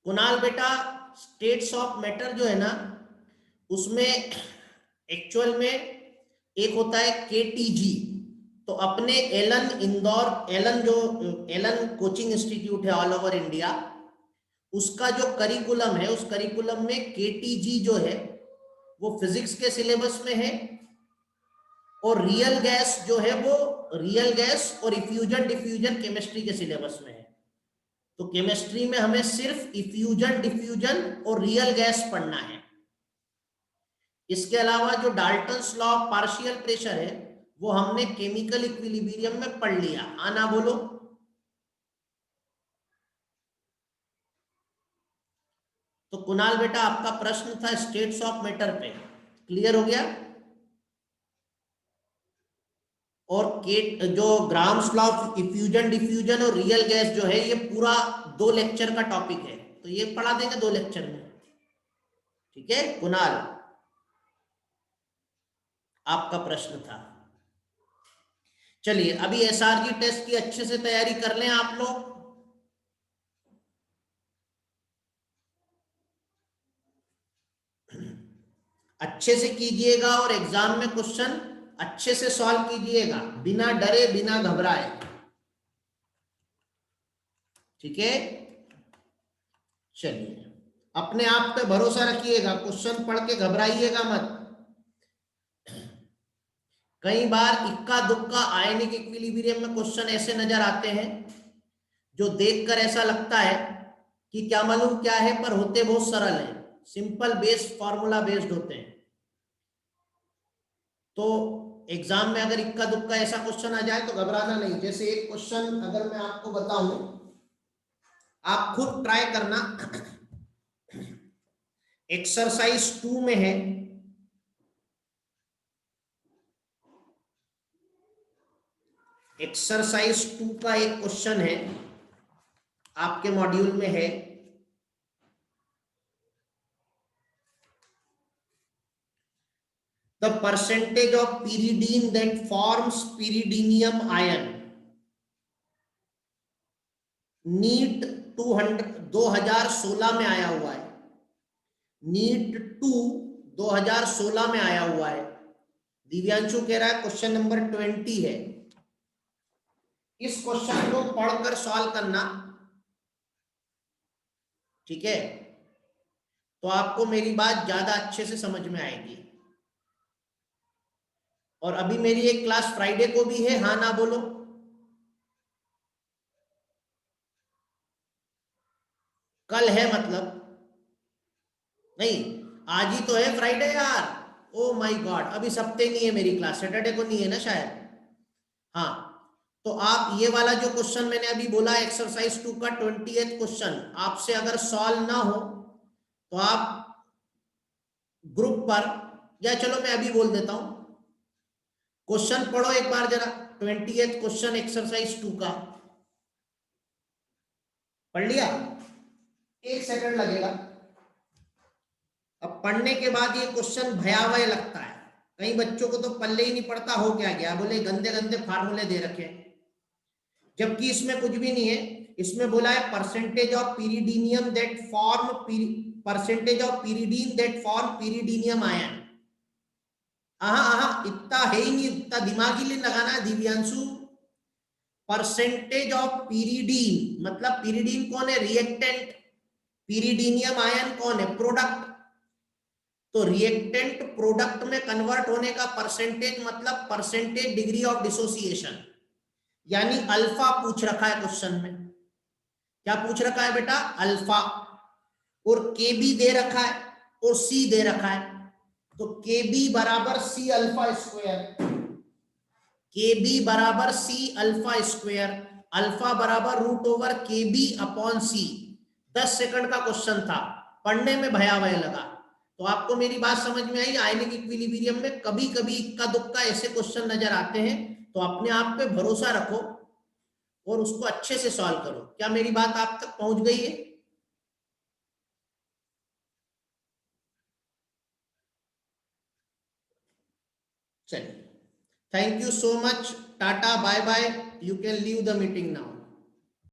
कुणाल बेटा, स्टेट्स ऑफ मैटर जो है ना, उसमें एक्चुअल में एक होता है केटीजी। तो अपने एलन इंदौर, एलन जो एलन कोचिंग इंस्टीट्यूट है ऑल ओवर इंडिया, उसका जो करिकुलम है, उस करिकुलम में केटीजी जो है वो फिजिक्स के सिलेबस में है, और रियल गैस जो है वो रियल गैस और इफ्यूजन डिफ्यूजन केमिस्ट्री के सिलेबस में है। तो केमिस्ट्री में हमें सिर्फ इफ्यूजन डिफ्यूजन और रियल गैस पढ़ना है। इसके अलावा जो Dalton's law of partial pressure है वो हमने केमिकल इक्विलिब्रियम में पढ़ लिया। आना बोलो। तो कुणाल बेटा, आपका प्रश्न था स्टेट्स ऑफ मैटर पे, क्लियर हो गया? और के जो grams law of effusion diffusion और रियल गैस जो है, ये पूरा 2 लेक्चर का टॉपिक है, तो ये पढ़ा देंगे 2 लेक्चर में। ठीक है कुणाल, आपका प्रश्न था। चलिए अभी एसआरजी टेस्ट की अच्छे से तैयारी कर लें आप लोग। अच्छे से कीजिएगा और एग्जाम में क्वेश्चन अच्छे से सॉल्व कीजिएगा, बिना डरे बिना घबराए। ठीक है, चलिए अपने आप पे भरोसा रखिएगा, क्वेश्चन पढ़ के घबराइएगा मत। कई बार इक्का दुक्का आयनिक इक्विलिब्रियम में क्वेश्चन ऐसे नजर आते हैं जो देखकर ऐसा लगता है कि क्या मालूम क्या है, पर होते बहुत सरल है, सिंपल बेस्ड फॉर्मूला बेस्ड होते हैं। तो एग्जाम में अगर इक्का दुक्का ऐसा क्वेश्चन आ जाए तो घबराना नहीं। जैसे एक क्वेश्चन अगर मैं आपको बताऊं, आप खुद ट्राई करना। एक्सरसाइज 2 में है, एक्सरसाइज 2 का एक क्वेश्चन है, आपके मॉड्यूल में है। The percentage of pyridine that forms pyridinium ion, NEET 2016 में आया हुआ है। नीट 2 2016 में आया हुआ है। दिव्यांशु कह रहा है क्वेश्चन नंबर 20 है। इस क्वेश्चन को पढ़कर सॉल्व करना, ठीक है, तो आपको मेरी बात ज्यादा अच्छे से समझ में आएगी। और अभी मेरी एक क्लास फ्राइडे को भी है, हाँ ना बोलो। कल है मतलब नहीं, आज ही तो है फ्राइडे यार। ओ माय गॉड, अभी इस हफ्ते नहीं है मेरी क्लास, सैटरडे को नहीं है ना शायद। हाँ, तो आप ये वाला जो क्वेश्चन मैंने अभी बोला एक्सरसाइज 2 का 20th क्वेश्चन, आपसे अगर सॉल्व ना हो तो आप ग्रुप पर, या चलो मैं अभी बोल देता हूं, क्वेश्चन पढ़ो एक बार जरा। 20th क्वेश्चन एक्सरसाइज 2 का पढ़ लिया? 1 सेकंड लगेगा। अब पढ़ने के बाद ये क्वेश्चन भयावह लगता है, कई बच्चों को तो पल्ले ही नहीं पड़ता, हो क्या गया, बोले गंदे गंदे फार्मूले दे रखे हैं, जबकि इसमें कुछ भी नहीं है। इसमें बोला है percentage of pyridinium that form percentage of pyridine that form pyridinium ion. इतना है ही नहीं, इतना दिमागी लिए लगाना है दिव्यांशु। परसेंटेज ऑफ पीरिडीन मतलब पीरिडीन कौन है? रिएक्टेंट। पीरिडीनियम आयन कौन है? प्रोडक्ट। तो रिएक्टेंट प्रोडक्ट में कन्वर्ट होने का परसेंटेज मतलब परसेंटेज डिग्री ऑफ डिसोसिएशन, यानी अल्फा पूछ रखा है क्वेश्चन में। क्या पूछ रखा है बेटा? अल्फा। और के बी दे रखा है और सी दे रखा है, तो के बी बराबर सी अल्फा स्क्वायर, के बी बराबर सी अल्फा स्क्वायर, अल्फा बराबर रूट ओवर के बी अपॉन सी। 10 सेकंड का क्वेश्चन था, पढ़ने में भयावह लगा। तो आपको मेरी बात समझ में आई? आयनिक इक्विलिब्रियम में कभी कभी इक्का दुक्का ऐसे क्वेश्चन नजर आते हैं, तो अपने आप पे भरोसा रखो और उसको अच्छे से सॉल्व करो। क्या मेरी बात आप तक पहुंच गई है? चलिए, thank you so much, tata bye bye, you can leave the meeting now.